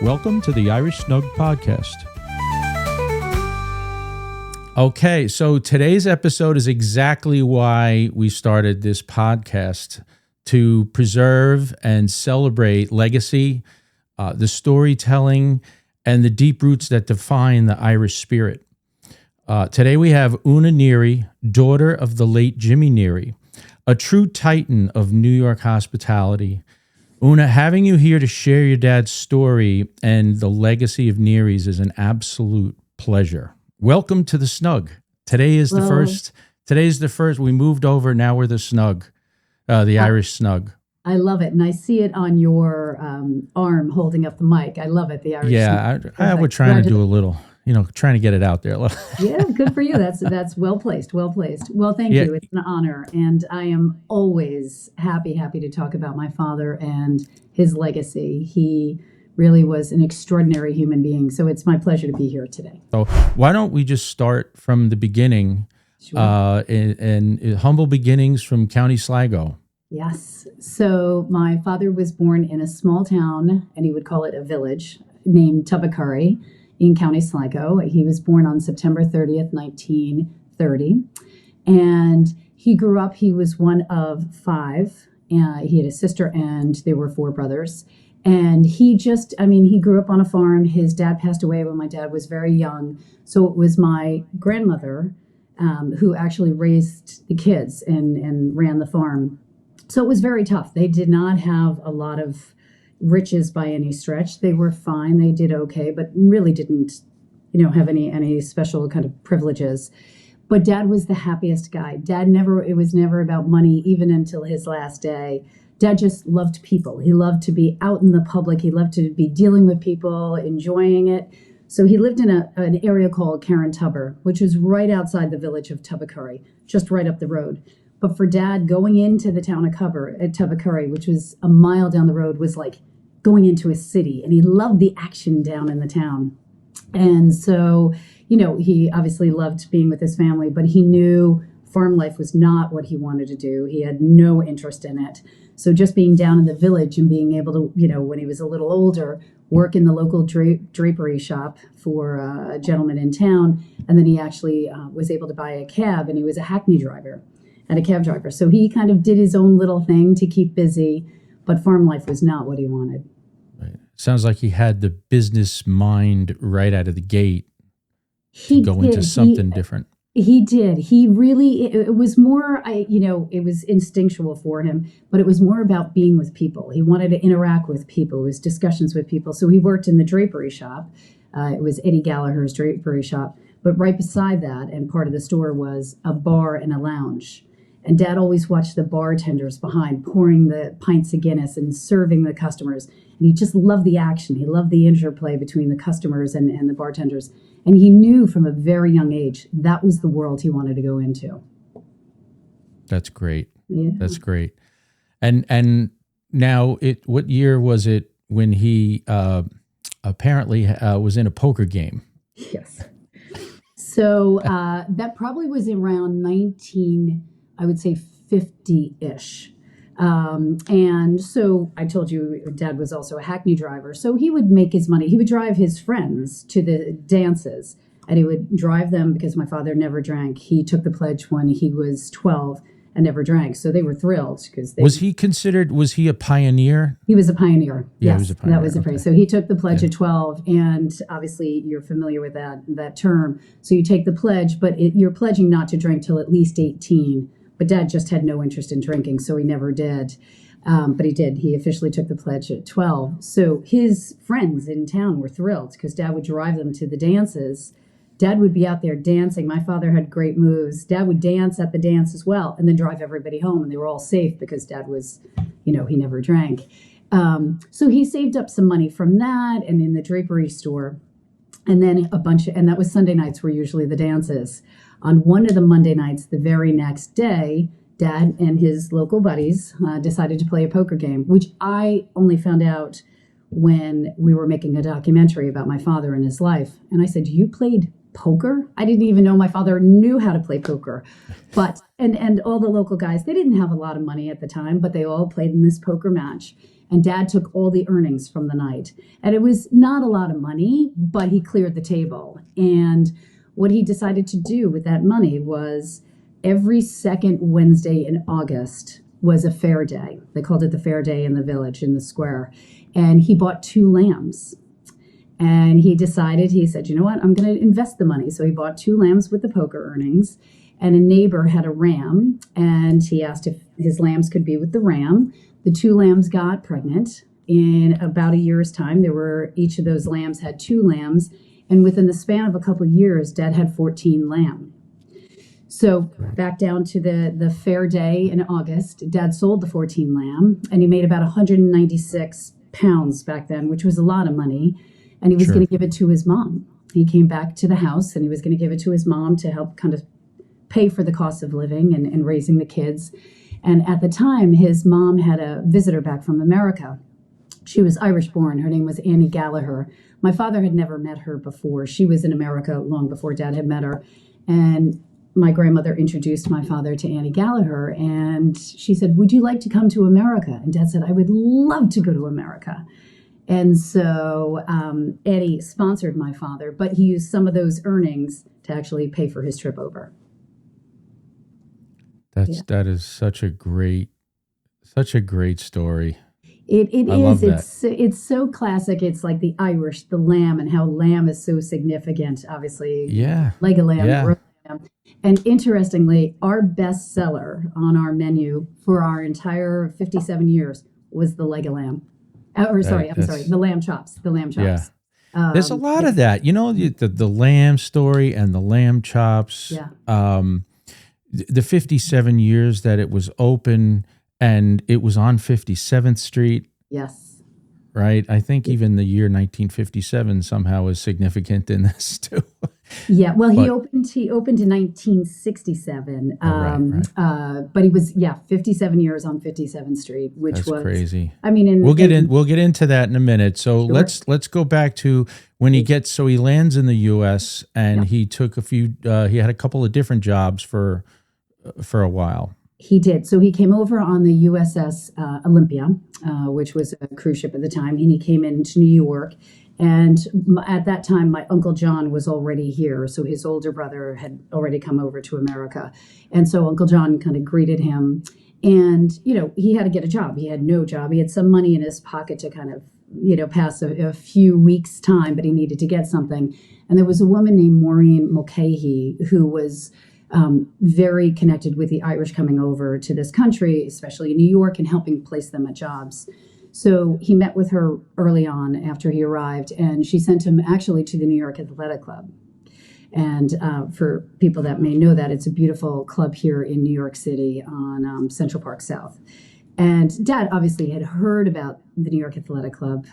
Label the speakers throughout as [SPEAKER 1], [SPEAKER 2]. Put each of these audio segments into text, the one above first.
[SPEAKER 1] Welcome to the Irish Snug Podcast. Okay, so today's episode is exactly why we started this podcast, to preserve and celebrate legacy, the storytelling, and the deep roots that define the Irish spirit. Today we have Una Neary, daughter of the late Jimmy Neary, a true titan of New York hospitality. Una, having you here to share your dad's story and the legacy of Neary's is an absolute pleasure. Welcome to the Snug. Today's the first. We moved over. Now we're the Snug, the Irish Snug.
[SPEAKER 2] I love it. And I see it on your arm holding up the mic. I love it. The Irish Snug.
[SPEAKER 1] I would try to do a little, trying to get it out there.
[SPEAKER 2] Yeah, good for you. That's well placed. Well placed. Well, thank you. It's an honor. And I am always happy to talk about my father and his legacy. He really was an extraordinary human being. So it's my pleasure to be here today.
[SPEAKER 1] So why don't we just start from the beginning,
[SPEAKER 2] Sure.
[SPEAKER 1] in humble beginnings from County Sligo.
[SPEAKER 2] Yes. So my father was born in a small town, and he would call it a village, named Tubbercurry in County Sligo. He was born on September 30th, 1930. And he grew up, he was one of five. He had a sister and there were four brothers. And he grew up on a farm. His dad passed away when my dad was very young. So it was my grandmother who actually raised the kids and ran the farm. So it was very tough. They did not have a lot of riches by any stretch. They were fine. They did okay, but really didn't, have any special kind of privileges. But Dad was the happiest guy. It was never about money, even until his last day. Dad just loved people. He loved to be out in the public. He loved to be dealing with people, enjoying it. So he lived in an area called Tubber, which was right outside the village of Tubbercurry, just right up the road. But for Dad, going into the town of Tubbercurry, which was a mile down the road, was like going into a city. And he loved the action down in the town. And so, he obviously loved being with his family, but he knew farm life was not what he wanted to do. He had no interest in it. So just being down in the village and being able to, when he was a little older, work in the local drapery shop for a gentleman in town. And then he actually was able to buy a cab, and he was a hackney driver and a cab driver. So he kind of did his own little thing to keep busy, but farm life was not what he wanted.
[SPEAKER 1] Right. Sounds like he had the business mind right out of the gate to go into something different.
[SPEAKER 2] He did. He really, it was more, it was instinctual for him, but it was more about being with people. He wanted to interact with people. It was discussions with people. So he worked in the drapery shop. It was Eddie Gallagher's drapery shop. But right beside that, and part of the store, was a bar and a lounge. And Dad always watched the bartenders behind pouring the pints of Guinness and serving the customers. And he just loved the action. He loved the interplay between the customers and the bartenders. And he knew from a very young age that was the world he wanted to go into.
[SPEAKER 1] That's great.
[SPEAKER 2] Yeah.
[SPEAKER 1] That's great. And now, what year was it when he apparently was in a poker game?
[SPEAKER 2] Yes. So that probably was around 50-ish. And so I told you Dad was also a hackney driver. So he would make his money. He would drive his friends to the dances, and he would drive them because my father never drank. He took the pledge when he was 12 and never drank. So they were thrilled because was
[SPEAKER 1] he a pioneer?
[SPEAKER 2] He was a pioneer.
[SPEAKER 1] Yeah,
[SPEAKER 2] yes,
[SPEAKER 1] he was a pioneer.
[SPEAKER 2] That was the phrase. So he took the pledge at 12, and obviously you're familiar with that term. So you take the pledge, but you're pledging not to drink till at least 18. But Dad just had no interest in drinking, so he never did. But he did. He officially took the pledge at 12. So his friends in town were thrilled because Dad would drive them to the dances. Dad would be out there dancing. My father had great moves. Dad would dance at the dance as well and then drive everybody home. And they were all safe because Dad was, he never drank. So he saved up some money from that and in the drapery store. And then and that was Sunday nights were usually the dances. On one of the Monday nights, the very next day, Dad and his local buddies decided to play a poker game, which I only found out when we were making a documentary about my father and his life. And I said, "You played poker?" I didn't even know my father knew how to play poker. But and all the local guys, they didn't have a lot of money at the time, but they all played in this poker match. And Dad took all the earnings from the night. And it was not a lot of money, but he cleared the table. And what he decided to do with that money was every second Wednesday in August was a fair day. They called it the fair day in the village, in the square. And he bought 2 lambs. And he said, you know what, I'm going to invest the money. So he bought 2 lambs with the poker earnings. And a neighbor had a ram. And he asked if his lambs could be with the ram. The 2 lambs got pregnant. In about a year's time, each of those lambs had 2 lambs. And within the span of a couple of years, Dad had 14 lamb. So back down to the fair day in August, Dad sold the 14 lamb, and he made about 196 pounds back then, which was a lot of money. And he was going to give it to his mom. He came back to the house, and he was going to give it to his mom to help kind of pay for the cost of living and raising the kids. And at the time, his mom had a visitor back from America. She was Irish born. Her name was Annie Gallagher. My father had never met her before. She was in America long before Dad had met her. And my grandmother introduced my father to Annie Gallagher. And she said, would you like to come to America? And Dad said, I would love to go to America. And so Annie sponsored my father, but he used some of those earnings to actually pay for his trip over.
[SPEAKER 1] That is such a great story.
[SPEAKER 2] It
[SPEAKER 1] I
[SPEAKER 2] is.
[SPEAKER 1] love that.
[SPEAKER 2] It's so classic. It's like the Irish, the lamb, and how lamb is so significant. Obviously, leg of lamb, roast lamb. And interestingly, our best seller on our menu for our entire 57 years was the leg of lamb. The lamb chops. The lamb chops.
[SPEAKER 1] Yeah. There's a lot of that. You know, the lamb story and the lamb chops.
[SPEAKER 2] Yeah.
[SPEAKER 1] The 57 years that it was open, and it was on 57th Street.
[SPEAKER 2] Yes.
[SPEAKER 1] Right? I think even the year 1957 somehow is significant in this too.
[SPEAKER 2] Yeah. Well, he opened in 1967. But he was 57 years on 57th Street, which was
[SPEAKER 1] crazy.
[SPEAKER 2] I mean,
[SPEAKER 1] we'll get into that in a minute. So let's go back to when he lands in the US, and he took he had a couple of different jobs for a while.
[SPEAKER 2] He did. So he came over on the USS Olympia, which was a cruise ship at the time, and he came into New York. And at that time, my Uncle John was already here. So his older brother had already come over to America. And so Uncle John kind of greeted him. And, you know, he had to get a job. He had no job. He had some money in his pocket to kind of, you know, pass a few weeks' time, but he needed to get something. And there was a woman named Maureen Mulcahy who was very connected with the Irish coming over to this country, especially in New York, and helping place them at jobs. So he met with her early on after he arrived, and she sent him actually to the New York Athletic Club. And for people that may know that, it's a beautiful club here in New York City on Central Park South. And Dad obviously had heard about the New York Athletic Club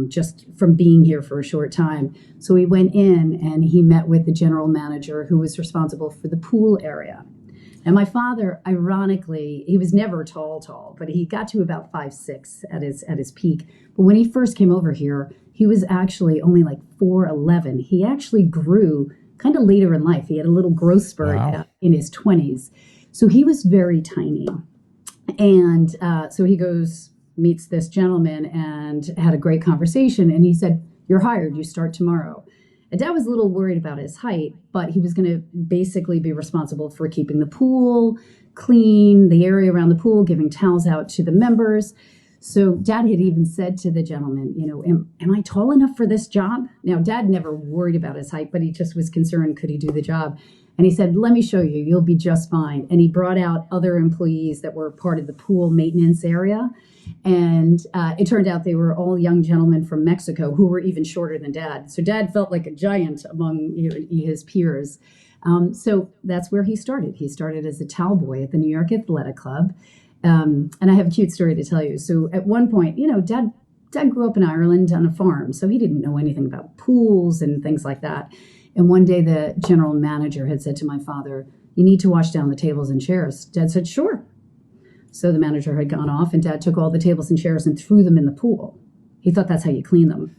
[SPEAKER 2] just from being here for a short time. So he went in and he met with the general manager who was responsible for the pool area. And my father, ironically, he was never tall, but he got to about 5'6" at his peak. But when he first came over here, he was actually only like 4'11". He actually grew kind of later in life. He had a little growth spurt in his 20s. So he was very tiny. And so he meets this gentleman and had a great conversation. And he said, "You're hired. You start tomorrow." And Dad was a little worried about his height, but he was going to basically be responsible for keeping the pool clean, the area around the pool, giving towels out to the members. So Dad had even said to the gentleman, you know, am I tall enough for this job? Now, Dad never worried about his height, but he just was concerned, could he do the job? And he said, "Let me show you. You'll be just fine." And he brought out other employees that were part of the pool maintenance area. And it turned out they were all young gentlemen from Mexico who were even shorter than Dad. So Dad felt like a giant among his peers. So that's where he started. He started as a towel boy at the New York Athletic Club. And I have a cute story to tell you. So at one point, you know, Dad grew up in Ireland on a farm, so he didn't know anything about pools and things like that. And one day the general manager had said to my father, "You need to wash down the tables and chairs." Dad said, "Sure." So the manager had gone off, and Dad took all the tables and chairs and threw them in the pool. He thought that's how you clean them.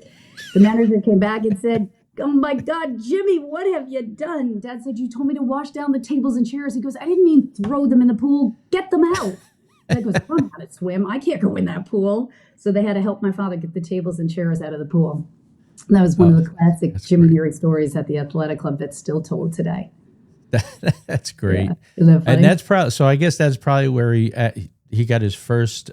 [SPEAKER 2] The manager came back and said, "Oh my God, Jimmy, what have you done?" Dad said, "You told me to wash down the tables and chairs." He goes, "I didn't mean throw them in the pool. Get them out." Dad goes, I don't know how to swim. I can't go in that pool. So they had to help my father get the tables and chairs out of the pool. That was one of the classic Jimmy Neary stories at the athletic club that's still told today.
[SPEAKER 1] That's great.
[SPEAKER 2] Yeah. Isn't that funny?
[SPEAKER 1] And that's probably, so I guess that's probably where he got his first,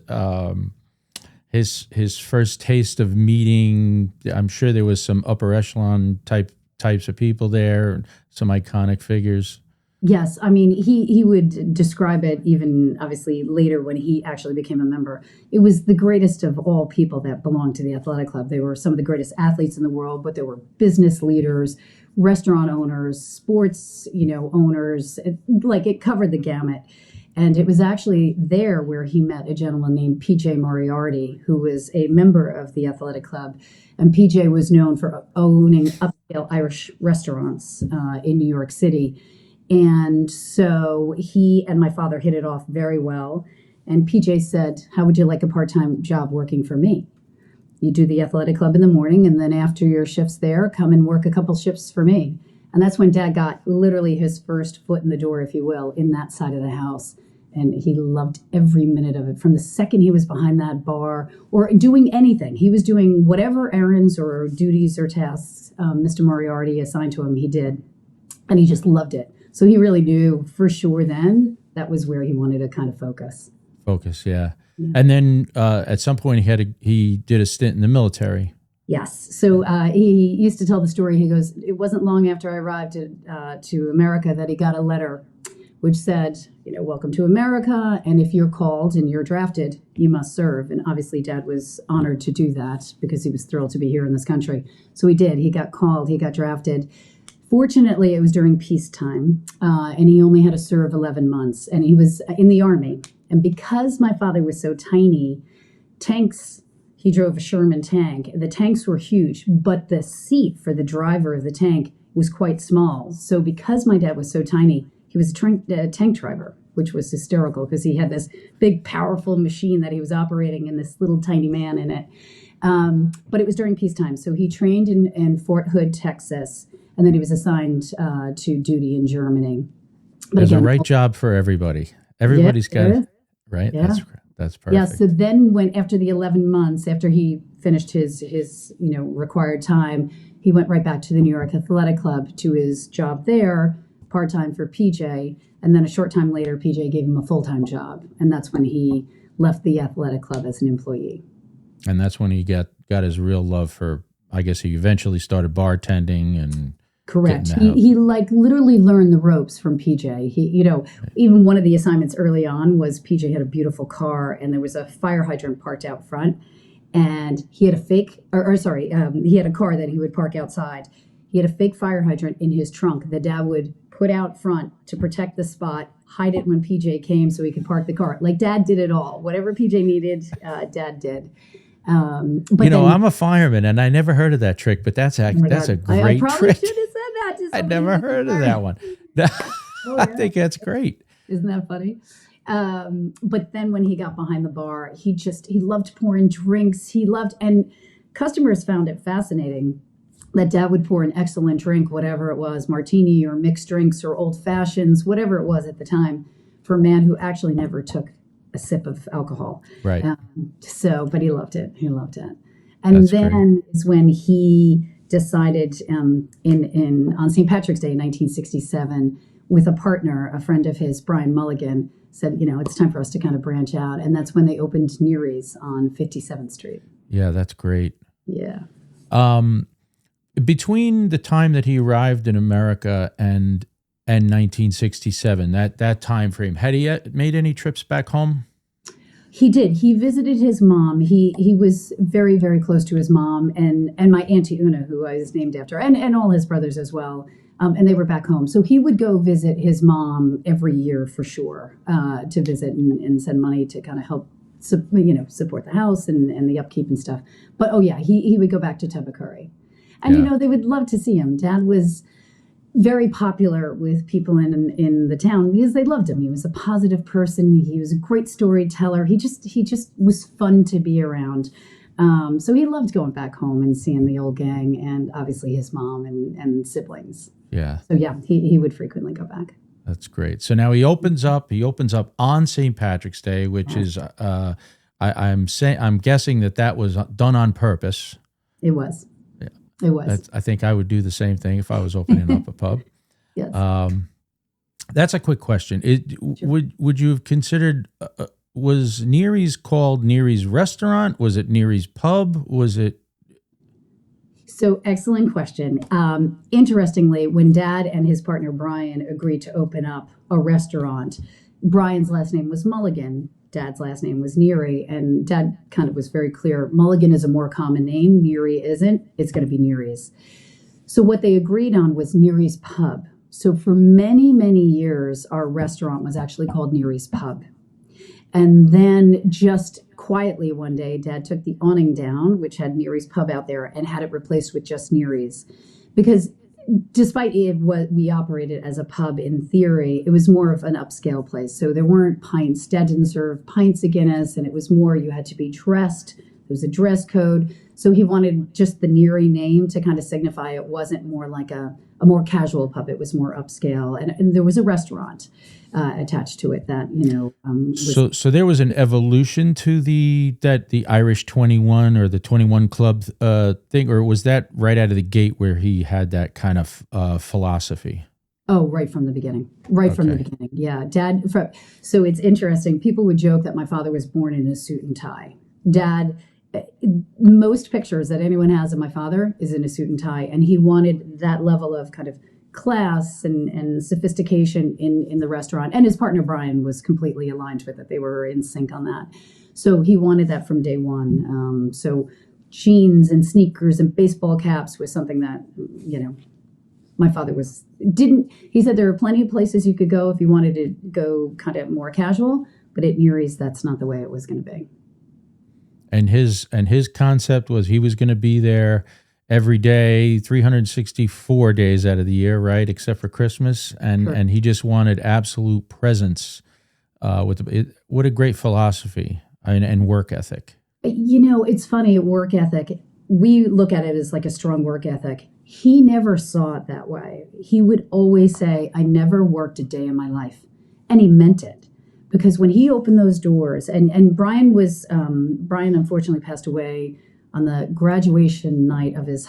[SPEAKER 1] his first taste of meeting. I'm sure there was some upper echelon types of people there, some iconic figures.
[SPEAKER 2] Yes, I mean, he would describe it even obviously later when he actually became a member. It was the greatest of all people that belonged to the athletic club. They were some of the greatest athletes in the world, but there were business leaders, restaurant owners, sports, owners. It covered the gamut. And it was actually there where he met a gentleman named PJ Moriarty, who was a member of the athletic club. And PJ was known for owning upscale Irish restaurants in New York City. And so he and my father hit it off very well. And PJ said, how would you like a part-time job working for me? You do the athletic club in the morning, and then after your shifts there, come and work a couple shifts for me. And that's when Dad got literally his first foot in the door, if you will, in that side of the house. And he loved every minute of it. From the second he was behind that bar or doing anything, he was doing whatever errands or duties or tasks Mr. Moriarty assigned to him, he did. And he just loved it. So he really knew for sure then that was where he wanted to kind of focus.
[SPEAKER 1] Yeah. And then at some point he did a stint in the military.
[SPEAKER 2] Yes. So he used to tell the story. He goes, it wasn't long after I arrived to America that he got a letter which said, welcome to America. And if you're called and you're drafted, you must serve. And obviously Dad was honored to do that because he was thrilled to be here in this country. So he did. He got called. He got drafted. Fortunately, it was during peacetime, and he only had to serve 11 months, and he was in the Army. And because my father was so tiny, he drove a Sherman tank. The tanks were huge, but the seat for the driver of the tank was quite small. So because my dad was so tiny, he was a tank driver, which was hysterical because he had this big, powerful machine that he was operating and this little tiny man in it. But it was during peacetime. So he trained in Fort Hood, Texas, and then he was assigned to duty in Germany. But
[SPEAKER 1] there's a right job for everybody. Everybody's got it, right?
[SPEAKER 2] Yeah.
[SPEAKER 1] That's perfect.
[SPEAKER 2] Yeah. So then after the 11 months, after he finished his required time, he went right back to the New York Athletic Club to his job there, part-time for PJ. And then a short time later, PJ gave him a full-time job. And that's when he left the athletic club as an employee.
[SPEAKER 1] And that's when he got his real love for, I guess he eventually started bartending and...
[SPEAKER 2] Correct. He literally learned the ropes from PJ. Even one of the assignments early on was PJ had a beautiful car and there was a fire hydrant parked out front, and he had he had a car that he would park outside. He had a fake fire hydrant in his trunk that Dad would put out front to protect the spot, hide it when PJ came so he could park the car. Like Dad did it all. Whatever PJ needed, Dad did. But
[SPEAKER 1] I'm a fireman and I never heard of that trick, but that's a great
[SPEAKER 2] I probably
[SPEAKER 1] trick.
[SPEAKER 2] should have said that to somebody.
[SPEAKER 1] I never heard of that one. I think that's great.
[SPEAKER 2] Isn't that funny? But then when he got behind the bar, he loved pouring drinks. And customers found it fascinating that Dad would pour an excellent drink, whatever it was, martini or mixed drinks or old fashions, whatever it was at the time, for a man who actually never took a sip of alcohol.
[SPEAKER 1] Right.
[SPEAKER 2] But he loved it. And that's then great. Is when he decided on St. Patrick's Day in 1967 with a partner, a friend of his, Brian Mulligan, said, it's time for us to kind of branch out. And that's when they opened NEARY'S on 57th Street.
[SPEAKER 1] Yeah, that's great.
[SPEAKER 2] Yeah.
[SPEAKER 1] Between the time that he arrived in America and 1967, that time frame, had he made any trips back home?
[SPEAKER 2] He did. He visited his mom. He was very, very close to his mom and my Auntie Una, who I was named after, and all his brothers as well. And they were back home. So he would go visit his mom every year for sure, to visit and send money to kind of help, support the house and the upkeep and stuff. But, he would go back to Tubbercurry. And, they would love to see him. Dad was very popular with people in the town because they loved him. He was a positive person. He was a great storyteller. He just was fun to be around. So he loved going back home and seeing the old gang and obviously his mom and siblings.
[SPEAKER 1] Yeah.
[SPEAKER 2] So he would frequently go back.
[SPEAKER 1] That's great. So now he opens up on St. Patrick's Day, which is, I'm guessing that was done on purpose.
[SPEAKER 2] It was.
[SPEAKER 1] Yeah.
[SPEAKER 2] It was.
[SPEAKER 1] I think I would do the same thing if I was opening up a pub.
[SPEAKER 2] Yes.
[SPEAKER 1] That's a quick question.
[SPEAKER 2] Sure.
[SPEAKER 1] Would you have considered, was Neary's called Neary's Restaurant? Was it Neary's Pub? Was it?
[SPEAKER 2] So excellent question. Interestingly, when Dad and his partner Brian agreed to open up a restaurant, Brian's last name was Mulligan. Dad's last name was Neary, and Dad kind of was very clear. Mulligan is a more common name. Neary isn't. It's going to be Neary's. So what they agreed on was Neary's Pub. So for many, many years, our restaurant was actually called Neary's Pub. And then just quietly one day, Dad took the awning down, which had Neary's Pub out there, and had it replaced with just Neary's. Because despite what we operated as a pub in theory, it was more of an upscale place. So there weren't pints. Dad didn't serve pints of Guinness, and it was more you had to be dressed. There was a dress code. So he wanted just the Neary name to kind of signify it wasn't more like a more casual pub. It was more upscale. And there was a restaurant attached to it that,
[SPEAKER 1] So there was an evolution to the Irish 21 or the 21 Club thing, or was that right out of the gate where he had that kind of philosophy?
[SPEAKER 2] Oh, right from the beginning. From the beginning. Yeah. So it's interesting. People would joke that my father was born in a suit and tie. Dad, most pictures that anyone has of my father is in a suit and tie, and he wanted that level of kind of class and sophistication in the restaurant. And his partner Brian was completely aligned with it. They were in sync on that. So he wanted that from day one. So jeans and sneakers and baseball caps was something that, my father he said there are plenty of places you could go if you wanted to go kind of more casual, but at Neary's, that's not the way it was going to be.
[SPEAKER 1] And his concept was he was going to be there every day, 364 days out of the year, right, except for Christmas, and he just wanted absolute presence. What a great philosophy and work ethic.
[SPEAKER 2] It's funny, work ethic. We look at it as like a strong work ethic. He never saw it that way. He would always say, "I never worked a day in my life," and he meant it. Because when he opened those doors, and Brian unfortunately passed away on the graduation night of his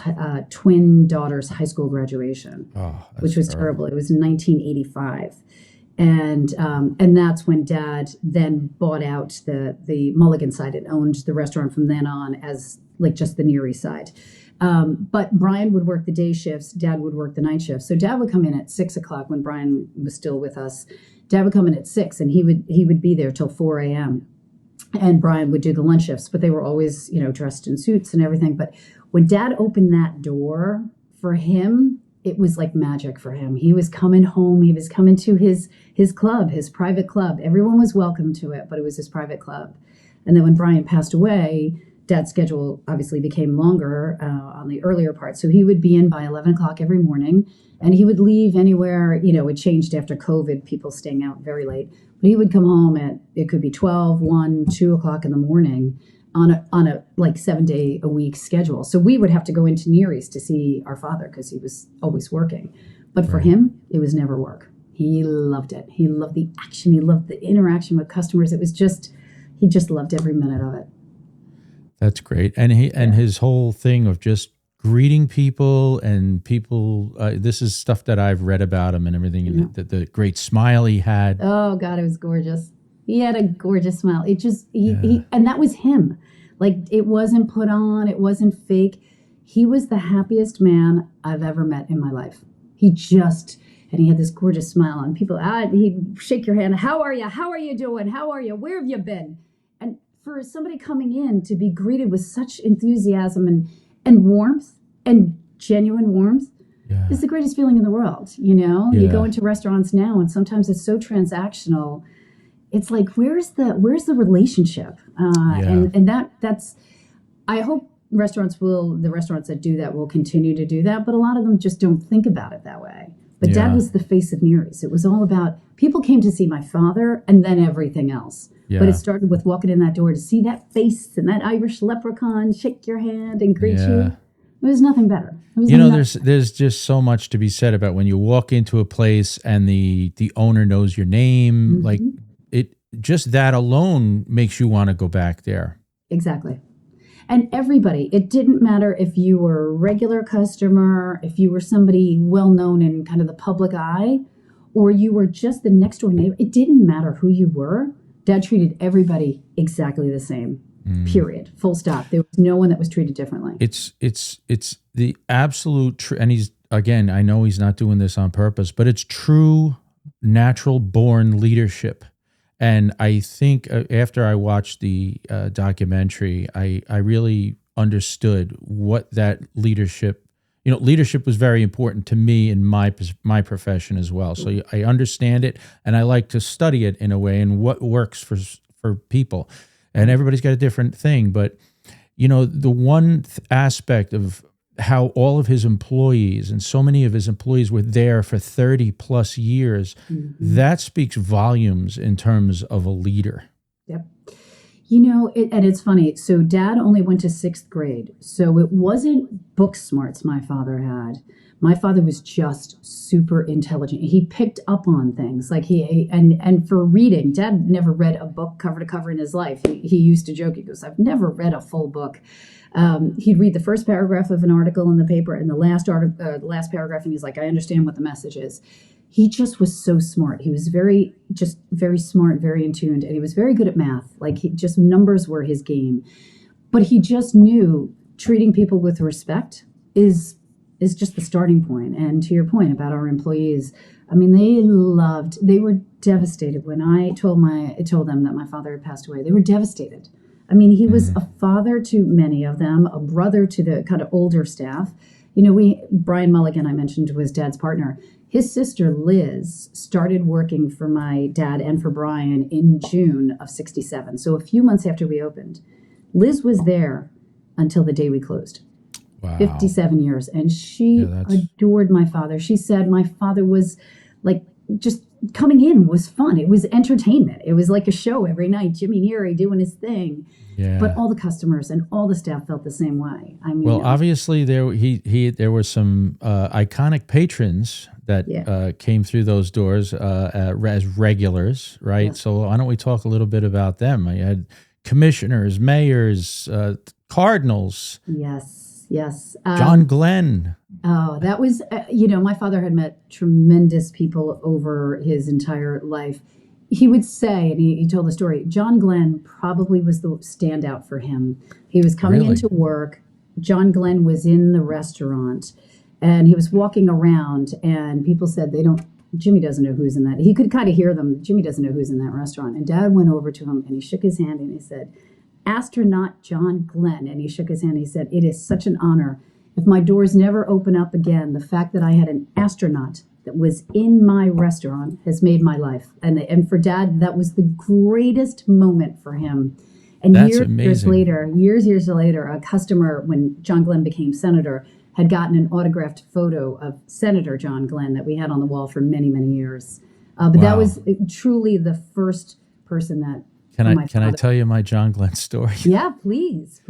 [SPEAKER 2] twin daughter's high school graduation, which was terrible. It was in 1985. And that's when Dad then bought out the Mulligan side and owned the restaurant from then on as like just the Neary side. But Brian would work the day shifts. Dad would work the night shifts. So Dad would come in at 6:00 when Brian was still with us. Dad would come in at 6 and he would be there till 4 a.m. And Brian would do the lunch shifts, but they were always, dressed in suits and everything. But when Dad opened that door for him, it was like magic for him. He was coming home. He was coming to his club, his private club. Everyone was welcome to it, but it was his private club. And then when Brian passed away, Dad's schedule obviously became longer on the earlier part. So he would be in by 11 o'clock every morning, and he would leave anywhere. It changed after COVID, people staying out very late. But he would come home it could be 12, 1, 2 o'clock in the morning on a like 7-day-a-week schedule. So we would have to go into Neary's to see our father because he was always working. But for him, it was never work. He loved it. He loved the action. He loved the interaction with customers. He just loved every minute of it.
[SPEAKER 1] That's great. And his whole thing of just greeting people and people, this is stuff that I've read about him and everything, and the great smile he had.
[SPEAKER 2] Oh God, it was gorgeous. He had a gorgeous smile. It just, he and that was him. Like, it wasn't put on, it wasn't fake. He was the happiest man I've ever met in my life. And he had this gorgeous smile on people. He'd shake your hand. How are you? How are you doing? How are you? Where have you been? And for somebody coming in to be greeted with such enthusiasm and warmth and genuine warmth is the greatest feeling in the world. You go into restaurants now and sometimes it's so transactional. It's like, where's the relationship? And that's, I hope the restaurants that do that will continue to do that, but a lot of them just don't think about it that way. But Dad was the face of Neary's. It was all about, people came to see my father and then everything else. Yeah. But it started with walking in that door to see that face and that Irish leprechaun shake your hand and greet you. It was nothing better. It was
[SPEAKER 1] You know,
[SPEAKER 2] nothing.
[SPEAKER 1] there's just so much to be said about when you walk into a place and the owner knows your name. Like it, just that alone makes you want to go back there.
[SPEAKER 2] Exactly. And everybody, it didn't matter if you were a regular customer, if you were somebody well known in kind of the public eye, or you were just the next door neighbor. It didn't matter who you were. Dad treated everybody exactly the same. Period. Full stop. There was no one that was treated differently.
[SPEAKER 1] It's the absolute and he's, again, I know he's not doing this on purpose, but it's true natural born leadership. And I think after I watched the documentary, I really understood what that leadership, leadership was very important to me in my profession as well. So I understand it, and I like to study it in a way and what works for people. And everybody's got a different thing. But, the one aspect of how all of his employees and so many of his employees were there for 30 plus years, that speaks volumes in terms of a leader.
[SPEAKER 2] Yep. And it's funny. So Dad only went to 6th grade. So it wasn't book smarts my father had. My father was just super intelligent. He picked up on things like and for reading, Dad never read a book cover to cover in his life. He used to joke, he goes, I've never read a full book. He'd read the first paragraph of an article in the paper and the last paragraph, and he's like, I understand what the message is. He just was so smart. He was very smart, very in tune, and he was very good at math. Like just numbers were his game. But he just knew treating people with respect is just the starting point. And to your point about our employees, I mean, they were devastated when I told them that my father had passed away. They were devastated. I mean, he was a father to many of them, a brother to the kind of older staff. Brian Mulligan, I mentioned, was Dad's partner. His sister, Liz, started working for my dad and for Brian in June of 1967. So a few months after we opened. Liz was there until the day we closed.
[SPEAKER 1] Wow.
[SPEAKER 2] 57 years. And she adored my father. She said my father was like, just coming in was fun. It was entertainment. It was like a show every night. Jimmy Neary doing his thing.
[SPEAKER 1] Yeah.
[SPEAKER 2] But all the customers and all the staff felt the same way. I mean,
[SPEAKER 1] well, obviously there were some iconic patrons that came through those doors as regulars, right? Yeah. So why don't we talk a little bit about them? I had commissioners, mayors, cardinals.
[SPEAKER 2] Yes.
[SPEAKER 1] John Glenn.
[SPEAKER 2] Oh, that was, my father had met tremendous people over his entire life. He would say, and he told the story, John Glenn probably was the standout for him. He was coming into work. John Glenn was in the restaurant and he was walking around and people said Jimmy doesn't know who's in that. He could kind of hear them. Jimmy doesn't know who's in that restaurant. And Dad went over to him and he shook his hand and he said, astronaut John Glenn. And he shook his hand. He said, it is such an honor. If my doors never open up again, the fact that I had an astronaut that was in my restaurant has made my life. And for Dad, that was the greatest moment for him. And years later, a customer, when John Glenn became senator, had gotten an autographed photo of Senator John Glenn that we had on the wall for many, many years. But that was truly the first person that. Can I tell
[SPEAKER 1] you my John Glenn story?
[SPEAKER 2] Yeah, please.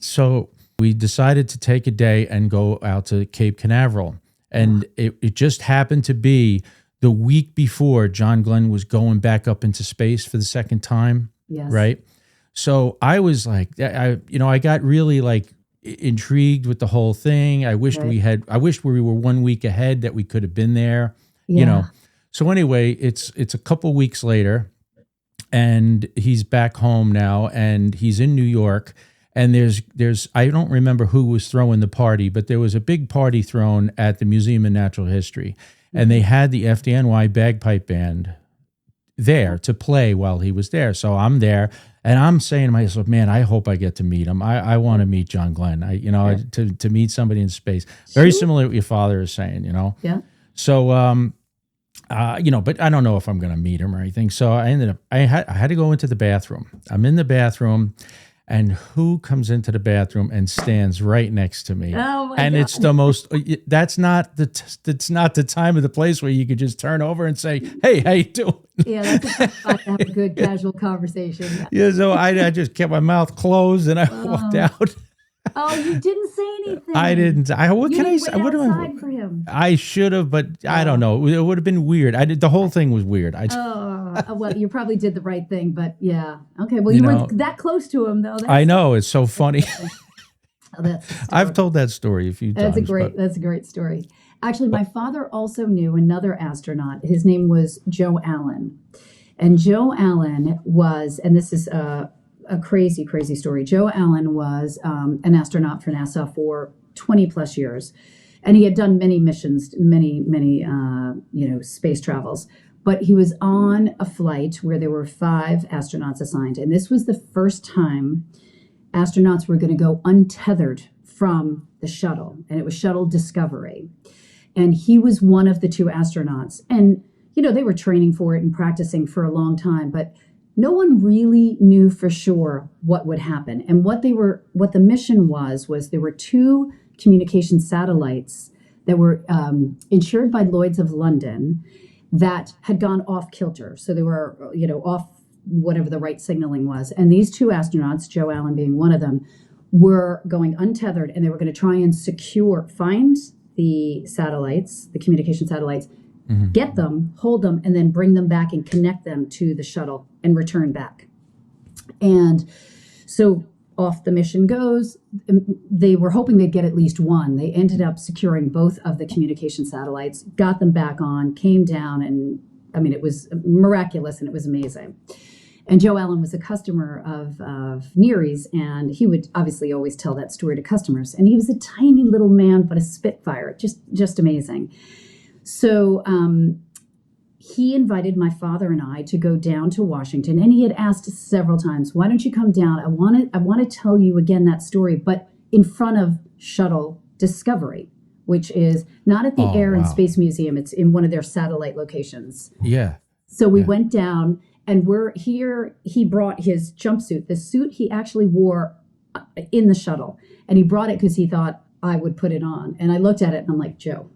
[SPEAKER 1] So we decided to take a day and go out to Cape Canaveral. And it just happened to be the week before John Glenn was going back up into space for the second time.
[SPEAKER 2] Yes.
[SPEAKER 1] Right? So I was like, I got really like intrigued with the whole thing. I wished we were 1 week ahead that we could have been there, So anyway, it's a couple weeks later and he's back home now and he's in New York. And there's I don't remember who was throwing the party, but there was a big party thrown at the Museum of Natural History. And they had the FDNY bagpipe band there to play while he was there. So I'm there and I'm saying to myself, man, I hope I get to meet him. I want to meet John Glenn. To meet somebody in space. Very similar to what your father is saying,
[SPEAKER 2] Yeah.
[SPEAKER 1] So, but I don't know if I'm going to meet him or anything. So I had to go into the bathroom. I'm in the bathroom. And who comes into the bathroom and stands right next to me?
[SPEAKER 2] Oh my
[SPEAKER 1] and
[SPEAKER 2] God.
[SPEAKER 1] It's the most. That's not the time or the place where you could just turn over and say, "Hey, how you doing?"
[SPEAKER 2] Yeah, that's a spot to have a good casual conversation.
[SPEAKER 1] Yeah, so I just kept my mouth closed and I walked out.
[SPEAKER 2] Oh, you didn't say anything.
[SPEAKER 1] I didn't. What
[SPEAKER 2] You
[SPEAKER 1] can I
[SPEAKER 2] didn't
[SPEAKER 1] say?
[SPEAKER 2] wait
[SPEAKER 1] What am
[SPEAKER 2] outside for him.
[SPEAKER 1] I should have, but I don't know. It would have been weird. The whole thing was weird.
[SPEAKER 2] Well, you probably did the right thing, but yeah. Okay, well,
[SPEAKER 1] You
[SPEAKER 2] you
[SPEAKER 1] know,
[SPEAKER 2] weren't that close to him, though.
[SPEAKER 1] I know. It's so funny.
[SPEAKER 2] That's
[SPEAKER 1] I've told that story a few times.
[SPEAKER 2] That's a great story. Actually, my father also knew another astronaut. His name was Joe Allen. And Joe Allen was, and this is a crazy, crazy story. Joe Allen was an astronaut for NASA for 20 plus years. And he had done many missions, many, space travels. But he was on a flight where there were 5 astronauts assigned. And this was the first time astronauts were going to go untethered from the shuttle. And it was Shuttle Discovery. And he was one of the 2 astronauts. And, they were training for it and practicing for a long time. But no one really knew for sure what would happen. And what the mission was there were 2 communication satellites that were insured by Lloyd's of London that had gone off kilter. So they were, off whatever the right signaling was. And these 2 astronauts, Joe Allen being one of them, were going untethered, and they were going to try and find the satellites, the communication satellites, get them, hold them, and then bring them back and connect them to the shuttle and return back. And so off the mission goes. They were hoping they'd get at least one. They ended up securing both of the communication satellites, got them back on, came down, and it was miraculous and it was amazing. And Joe Allen was a customer of Neary's, and he would obviously always tell that story to customers. And he was a tiny little man, but a spitfire, just amazing. So he invited my father and I to go down to Washington, and he had asked several times, "Why don't you come down? I want to tell you again that story, but in front of Shuttle Discovery, which is not at the Air and Space Museum. It's in one of their satellite locations."
[SPEAKER 1] Yeah.
[SPEAKER 2] So we went down, and we're here. He brought his jumpsuit, the suit he actually wore in the shuttle, and he brought it because he thought I would put it on. And I looked at it, and I'm like, "Joe,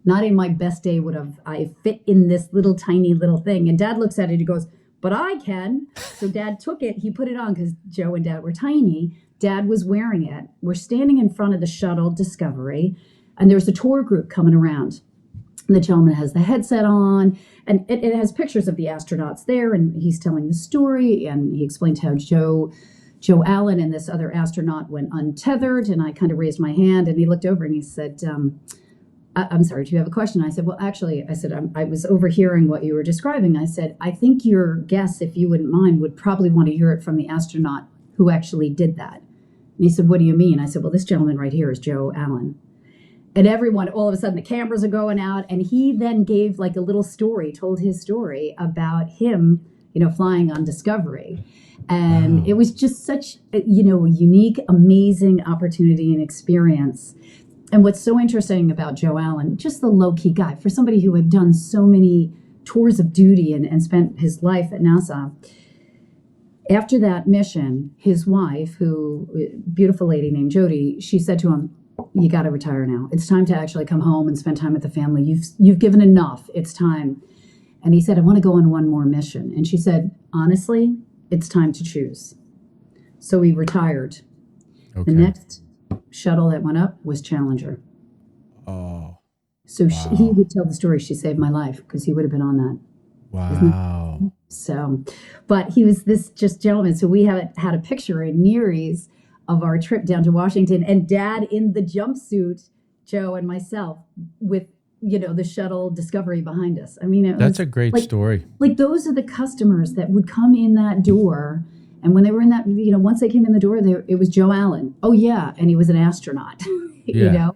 [SPEAKER 2] not in my best day would have I fit in this little tiny little thing." And Dad looks at it, he goes, "But I can." So Dad took it, he put it on because Joe and Dad were tiny. Dad was wearing it. We're standing in front of the Shuttle Discovery, and there's a tour group coming around. And the gentleman has the headset on, and it has pictures of the astronauts there, and he's telling the story, and he explained how Joe Allen and this other astronaut went untethered, and I kind of raised my hand, and he looked over and he said, "I'm sorry, do you have a question?" I said, "Well, actually," I said, I was overhearing what you were describing. I said, "I think your guests, if you wouldn't mind, would probably want to hear it from the astronaut who actually did that." And he said, "What do you mean?" I said, "Well, this gentleman right here is Joe Allen." And everyone, all of a sudden, the cameras are going out, and he then gave like a little story, told his story about him, flying on Discovery. And it was just such, a unique, amazing opportunity and experience. And what's so interesting about Joe Allen, just the low-key guy, for somebody who had done so many tours of duty and spent his life at NASA, after that mission, his wife, beautiful lady named Jody, she said to him, "You got to retire now. It's time to actually come home and spend time with the family. You've given enough. It's time." And he said, "I want to go on one more mission." And she said, "Honestly, it's time to choose." So he retired.
[SPEAKER 1] Okay.
[SPEAKER 2] The next shuttle that went up was Challenger.
[SPEAKER 1] Oh.
[SPEAKER 2] So he would tell the story. "She saved my life," because he would have been on that.
[SPEAKER 1] Wow.
[SPEAKER 2] So, but he was this just gentleman. So we had a picture in Neary's of our trip down to Washington, and Dad in the jumpsuit, Joe and myself, with the Shuttle Discovery behind us.
[SPEAKER 1] That's a great story.
[SPEAKER 2] Like, those are the customers that would come in that door. And when they were in that, once they came in the door, it was Joe Allen. Oh yeah, and he was an astronaut.
[SPEAKER 1] Yeah.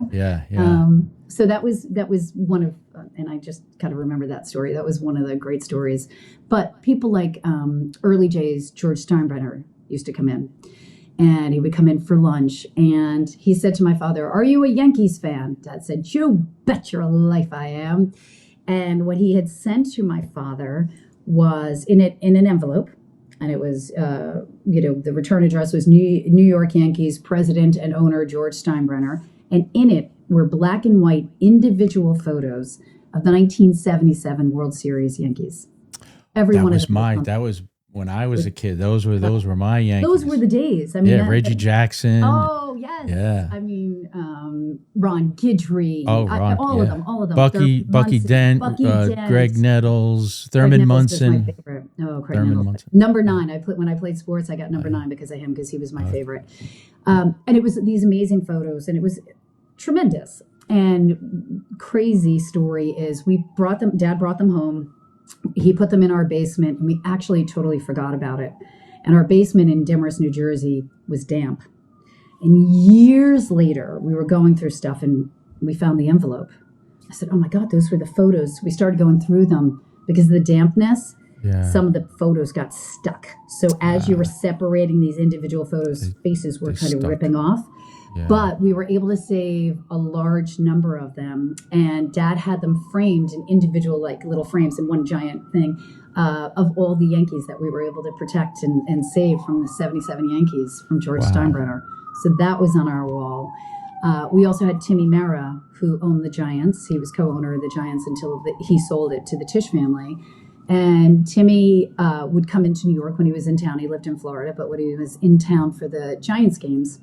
[SPEAKER 2] So that was one of, and I just kind of remember that story. That was one of the great stories. But people like early J's, George Steinbrenner used to come in, and he would come in for lunch, and he said to my father, "Are you a Yankees fan?" Dad said, "You bet your life I am." And what he had sent to my father was in an envelope. And it was, the return address was New York Yankees president and owner George Steinbrenner. And in it were black and white individual photos of the 1977 World Series Yankees. Every one of them.
[SPEAKER 1] That was when I was a kid, those were my Yankees.
[SPEAKER 2] Those were the days. I mean,
[SPEAKER 1] Reggie Jackson.
[SPEAKER 2] Oh yes.
[SPEAKER 1] Yeah.
[SPEAKER 2] I mean, Ron Guidry.
[SPEAKER 1] Oh, Ron,
[SPEAKER 2] all of them. All of them.
[SPEAKER 1] Bucky Dent. Greg Nettles. Thurman Munson.
[SPEAKER 2] Was my favorite. Oh, Craig
[SPEAKER 1] Thurman
[SPEAKER 2] Nettles.
[SPEAKER 1] Munson.
[SPEAKER 2] Number 9. When I played sports, I got number 9 because of him, because he was my favorite. And it was these amazing photos, and it was tremendous. And crazy story is Dad brought them home. He put them in our basement, and we actually totally forgot about it. And our basement in Demorest, New Jersey was damp. And years later, we were going through stuff and we found the envelope. I said, oh my God, those were the photos. We started going through them because of the dampness. Yeah. Some of the photos got stuck. So as you were separating these individual photos, faces were kind of ripping off. Yeah. But we were able to save a large number of them. And Dad had them framed in individual, like little frames in one giant thing of all the Yankees that we were able to protect and save from the 77 Yankees from George Steinbrenner. So that was on our wall. We also had Timmy Mara, who owned the Giants. He was co-owner of the Giants until he sold it to the Tisch family. And Timmy would come into New York when he was in town. He lived in Florida, but when he was in town for the Giants games,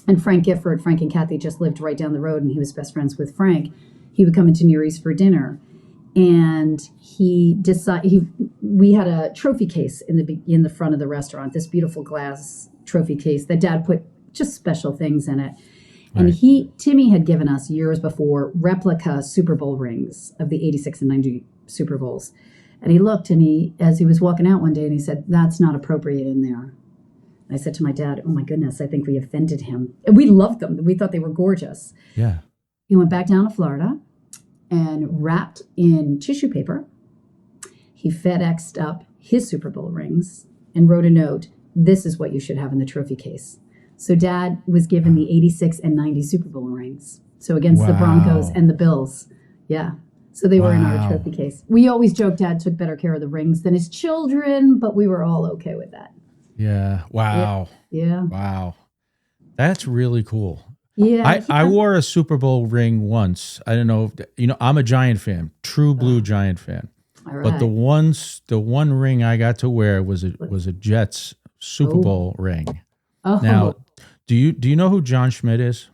[SPEAKER 2] and Frank and Kathy just lived right down the road, and he was best friends with Frank. He would come into Neary's for dinner, and we had a trophy case in the front of the restaurant, this beautiful glass trophy case that Dad put just special things in it. And Timmy had given us years before replica Super Bowl rings of the 86 and 90 Super Bowls. And he looked, and as he was walking out one day, and he said, "That's not appropriate in there." I said to my dad, "Oh my goodness, I think we offended him." And we loved them. We thought they were gorgeous. Yeah. He went back down to Florida and wrapped in tissue paper. He FedExed up his Super Bowl rings and wrote a note, "This is what you should have in the trophy case." So Dad was given the 86 and 90 Super Bowl rings. So against the Broncos and the Bills. Yeah. So they were in our trophy case. We always joked Dad took better care of the rings than his children, but we were all okay with that.
[SPEAKER 1] Yeah. Wow.
[SPEAKER 2] Yeah.
[SPEAKER 1] Wow. That's really cool.
[SPEAKER 2] Yeah.
[SPEAKER 1] I wore a Super Bowl ring once. I don't know. I'm a Giant fan, true blue Giant fan. All right. But the one ring I got to wear was a Jets Super Bowl ring. Oh. Now, do you know who John Schmidt is?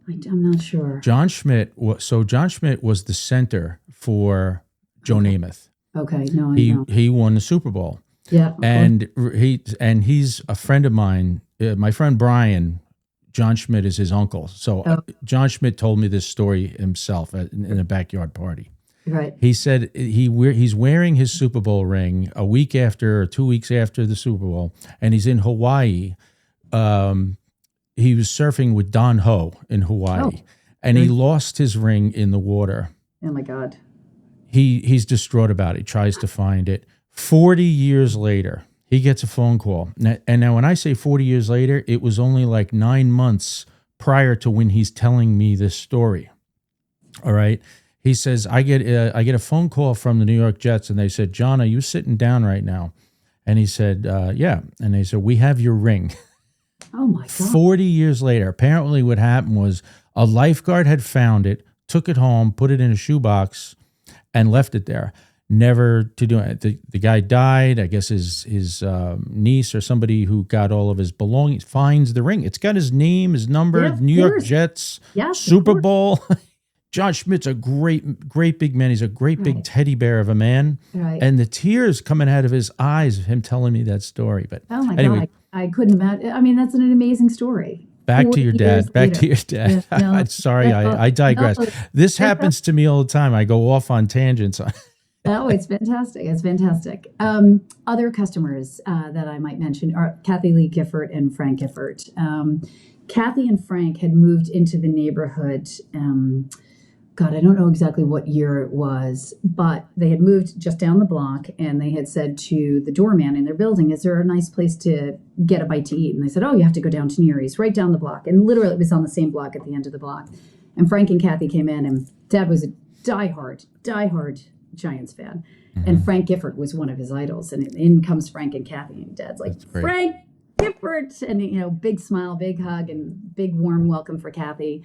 [SPEAKER 2] I'm not sure.
[SPEAKER 1] John Schmidt was the center for Joe Namath.
[SPEAKER 2] Okay. No, I know.
[SPEAKER 1] He won the Super Bowl.
[SPEAKER 2] Yeah.
[SPEAKER 1] And he's a friend of mine. My friend Brian, John Schmidt is his uncle. So John Schmidt told me this story himself in a backyard party.
[SPEAKER 2] Right.
[SPEAKER 1] He said he's wearing his Super Bowl ring a week after or 2 weeks after the Super Bowl, and he's in Hawaii. He was surfing with Don Ho in Hawaii, and he lost his ring in the water.
[SPEAKER 2] Oh my God.
[SPEAKER 1] He's distraught about it. He tries to find it. 40 years later, he gets a phone call. And now when I say 40 years later, it was only like 9 months prior to when he's telling me this story. All right. He says, I get a phone call from the New York Jets, and they said, "John, are you sitting down right now?" And he said, "Yeah." And they said, "We have your ring."
[SPEAKER 2] Oh my God.
[SPEAKER 1] 40 years later, apparently what happened was a lifeguard had found it, took it home, put it in a shoebox, and left it there. Never to do it. The guy died. I guess his niece or somebody who got all of his belongings finds the ring. It's got his name, his number, New York Jets, Super Bowl. John Schmidt's a great big man. He's a great big teddy bear of a man. Right. And the tears coming out of his eyes of him telling me that story. But
[SPEAKER 2] oh my God, I couldn't imagine. I mean, that's an amazing story.
[SPEAKER 1] Back to your dad. Yeah, no, I'm sorry, I digress. No, this happens to me all the time. I go off on tangents.
[SPEAKER 2] Oh, it's fantastic. It's fantastic. Other customers that I might mention are Kathy Lee Gifford and Frank Gifford. Kathy and Frank had moved into the neighborhood. God, I don't know exactly what year it was, but they had moved just down the block, and they had said to the doorman in their building, "Is there a nice place to get a bite to eat?" And they said, "Oh, you have to go down to Neary's, right down the block." And literally it was on the same block at the end of the block. And Frank and Kathy came in, and Dad was a diehard Giants fan. Mm-hmm. And Frank Gifford was one of his idols. And in comes Frank and Kathy, and Dad's like, "Frank Gifford!" And, big smile, big hug, and big warm welcome for Kathy.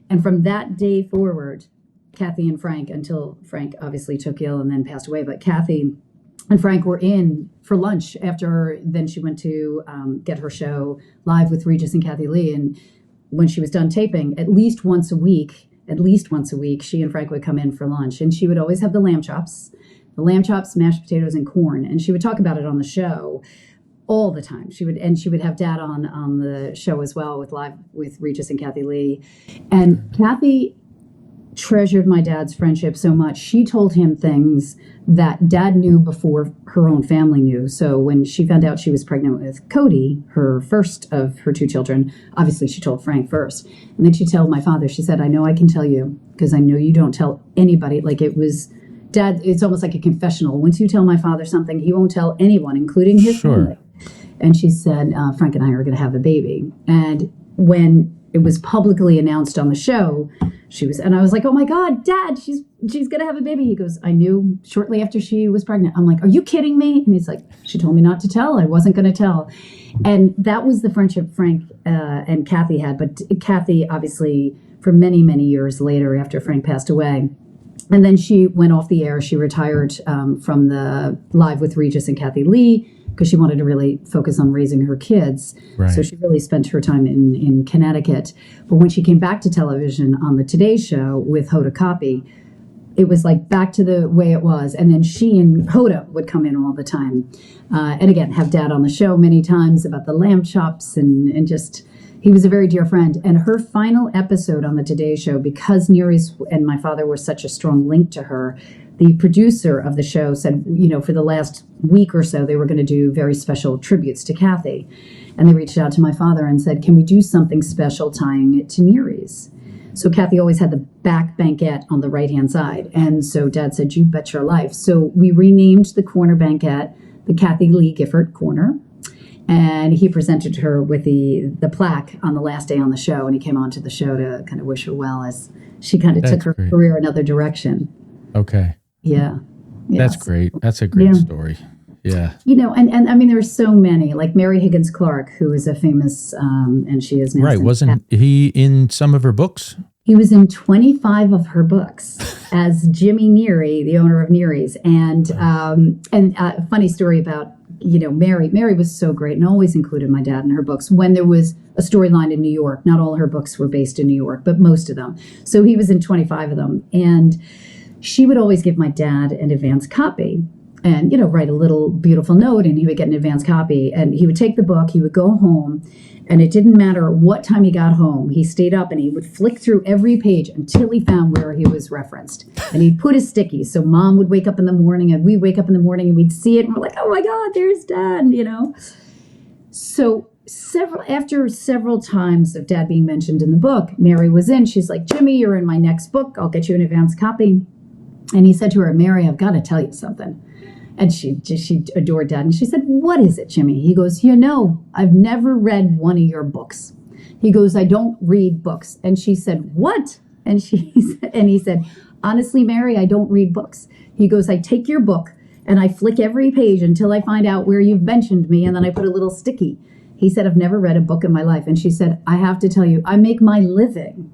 [SPEAKER 2] And from that day forward, Kathy and Frank, until Frank obviously took ill and then passed away, but Kathy and Frank were in for lunch after. Then she went to get her show live with Regis and Kathy Lee. And when she was done taping, at least once a week, she and Frank would come in for lunch. And she would always have the lamb chops, mashed potatoes, and corn. And she would talk about it on the show all the time. She would have Dad on the show as well with Regis and Kathy Lee. And Kathy treasured my dad's friendship so much. She told him things that Dad knew before her own family knew. So when she found out she was pregnant with Cody, her first of her 2 children, obviously she told Frank first. And then she told my father, she said, I know I can tell you because I know you don't tell anybody. Like it was, Dad, it's almost like a confessional. Once you tell my father something, he won't tell anyone, including his family. And she said, Frank and I are going to have a baby. And when it was publicly announced on the show, and I was like, oh my God, Dad, she's going to have a baby. He goes, I knew shortly after she was pregnant. I'm like, are you kidding me? And he's like, she told me not to tell. I wasn't going to tell. And that was the friendship Frank and Kathy had. But Kathy, obviously, for many, many years later, after Frank passed away, and then she went off the air. She retired from the Live with Regis and Kathy Lee because she wanted to really focus on raising her kids.
[SPEAKER 1] Right.
[SPEAKER 2] So she really spent her time in Connecticut. But when she came back to television on the Today Show with Hoda Kotb, it was like back to the way it was. And then she and Hoda would come in all the time. And again, have Dad on the show many times about the lamb chops and just, he was a very dear friend. And her final episode on the Today Show, because Neary's and my father were such a strong link to her, the producer of the show said, for the last week or so, they were going to do very special tributes to Kathy. And they reached out to my father and said, can we do something special tying it to Neary's? So Kathy always had the back banquette on the right-hand side. And so Dad said, you bet your life. So we renamed the corner banquette the Kathy Lee Gifford Corner. And he presented her with the plaque on the last day on the show. And he came on to the show to kind of wish her well as she kind of took her career another direction.
[SPEAKER 1] Okay.
[SPEAKER 2] Yeah.
[SPEAKER 1] That's great. That's a great story. Yeah.
[SPEAKER 2] And I mean, there are so many, like Mary Higgins Clark, who is a famous, and she is now.
[SPEAKER 1] Right. Wasn't he in some of her books?
[SPEAKER 2] He was in 25 of her books as Jimmy Neary, the owner of Neary's. And a funny story about, Mary. Mary was so great and always included my dad in her books when there was a storyline in New York. Not all her books were based in New York, but most of them. So he was in 25 of them. And she would always give my dad an advance copy and, write a little beautiful note, and he would get an advance copy, and he would take the book, he would go home, and it didn't matter what time he got home. He stayed up and he would flick through every page until he found where he was referenced. And he'd put his stickies. So Mom would wake up in the morning and we'd wake up in the morning and we'd see it and we're like, oh my God, there's Dad, So after several times of Dad being mentioned in the book, Mary was in. She's like, Jimmy, you're in my next book. I'll get you an advance copy. And he said to her, Mary, I've got to tell you something. And she adored Dad. And she said, what is it, Jimmy? He goes, I've never read one of your books. He goes, I don't read books. And she said, what? And he said, honestly, Mary, I don't read books. He goes, I take your book and I flick every page until I find out where you've mentioned me. And then I put a little sticky. He said, I've never read a book in my life. And she said, I have to tell you, I make my living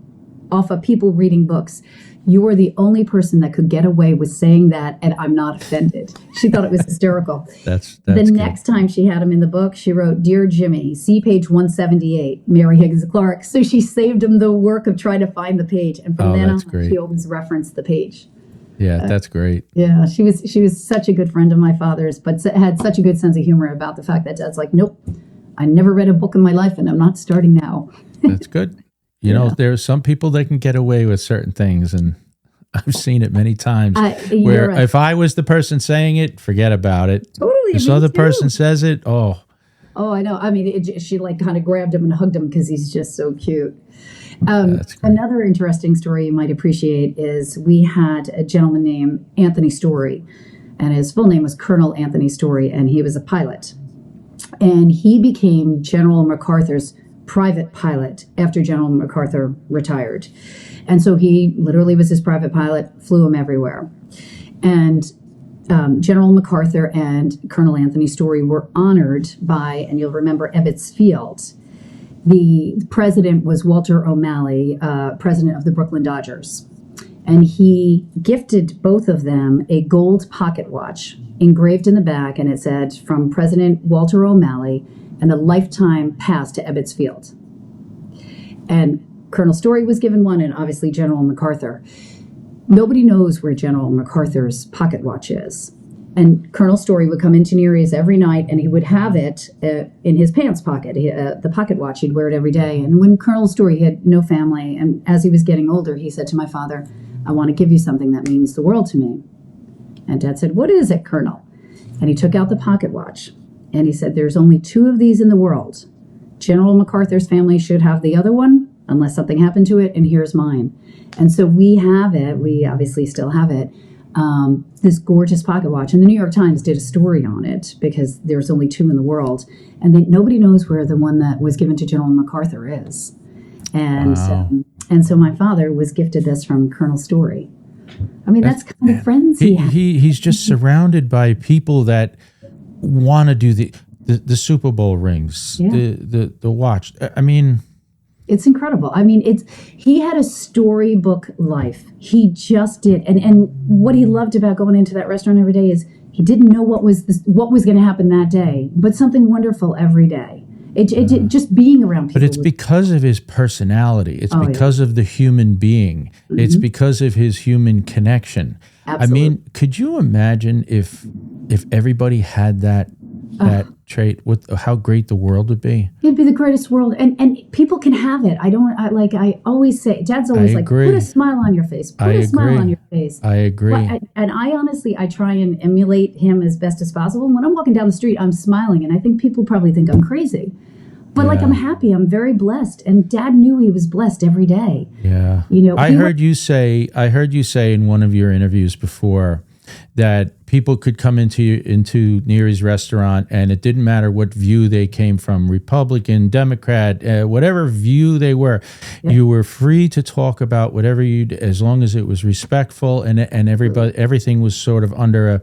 [SPEAKER 2] off of people reading books. You are the only person that could get away with saying that, and I'm not offended. She thought it was hysterical.
[SPEAKER 1] That's
[SPEAKER 2] the
[SPEAKER 1] good.
[SPEAKER 2] Next time she had him in the book, she wrote, Dear Jimmy, see page 178, Mary Higgins Clark. So she saved him the work of trying to find the page. And from then on, she always referenced the page.
[SPEAKER 1] Yeah, that's great.
[SPEAKER 2] Yeah, she was such a good friend of my father's, but had such a good sense of humor about the fact that Dad's like, nope, I never read a book in my life, and I'm not starting now.
[SPEAKER 1] That's good. You know, there are some people that can get away with certain things, and I've seen it many times where if I was the person saying it, forget about it.
[SPEAKER 2] Totally.
[SPEAKER 1] This other person says it, oh,
[SPEAKER 2] I know. I mean, she kind of grabbed him and hugged him because he's just so cute. Another interesting story you might appreciate is we had a gentleman named Anthony Story, and his full name was Colonel Anthony Story, and he was a pilot. And he became General MacArthur's private pilot after General MacArthur retired. And so he literally was his private pilot, flew him everywhere. And General MacArthur and Colonel Anthony Story were honored by, and you'll remember, Ebbets Field. The president was Walter O'Malley, president of the Brooklyn Dodgers. And he gifted both of them a gold pocket watch engraved in the back, and it said, "From President Walter O'Malley, and a lifetime pass to Ebbets Field." And Colonel Story was given one, and obviously General MacArthur. Nobody knows where General MacArthur's pocket watch is. And Colonel Story would come into Neary's every night, and he would have it in his pants pocket, the pocket watch. He'd wear it every day. And when Colonel Story had no family, and as he was getting older, he said to my father, "I want to give you something that means the world to me." And Dad said, "What is it, Colonel?" And he took out the pocket watch, and he said, "There's only 2 of these in the world. General MacArthur's family should have the other one, unless something happened to it, and here's mine." And so we have it. We obviously still have it. This gorgeous pocket watch. And the New York Times did a story on it because there's only 2 in the world. And nobody knows where the one that was given to General MacArthur is. And
[SPEAKER 1] Wow.
[SPEAKER 2] And so my father was gifted this from Colonel Story. I mean, that's kind of friends he has.
[SPEAKER 1] He's just surrounded by people that want to do the Super Bowl rings,
[SPEAKER 2] Yeah.
[SPEAKER 1] the watch. I mean,
[SPEAKER 2] It's incredible. I mean, he had a storybook life. He just did. And what he loved about going into that restaurant every day is he didn't know what was going to happen that day, but something wonderful every day. It just being around people.
[SPEAKER 1] but it's because of his personality. It's because of the human being. It's because of his human connection.
[SPEAKER 2] Absolutely.
[SPEAKER 1] I mean, could you imagine if everybody had that trait, how great the world would be?
[SPEAKER 2] It'd be the greatest world, and people can have it. I always say, Dad's always like,
[SPEAKER 1] agree.
[SPEAKER 2] put a smile on your face. Put a smile on your face.
[SPEAKER 1] I agree.
[SPEAKER 2] And I honestly, I try and emulate him as best as possible. When I'm walking down the street, I'm smiling, and I think people probably think I'm crazy. But I'm happy. I'm very blessed. And Dad knew he was blessed every day.
[SPEAKER 1] Yeah. I heard you say in one of your interviews before that people could come into Neary's restaurant, and it didn't matter what view they came from, Republican, Democrat, whatever view they were. Yep. You were free to talk about whatever as long as it was respectful, and everything was sort of under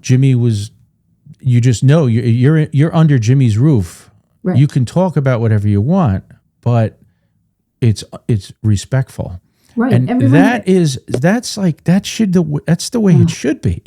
[SPEAKER 1] Jimmy was. You just know you're under Jimmy's roof. Right. You can talk about whatever you want, but it's respectful.
[SPEAKER 2] Right.
[SPEAKER 1] And that's the way it should be.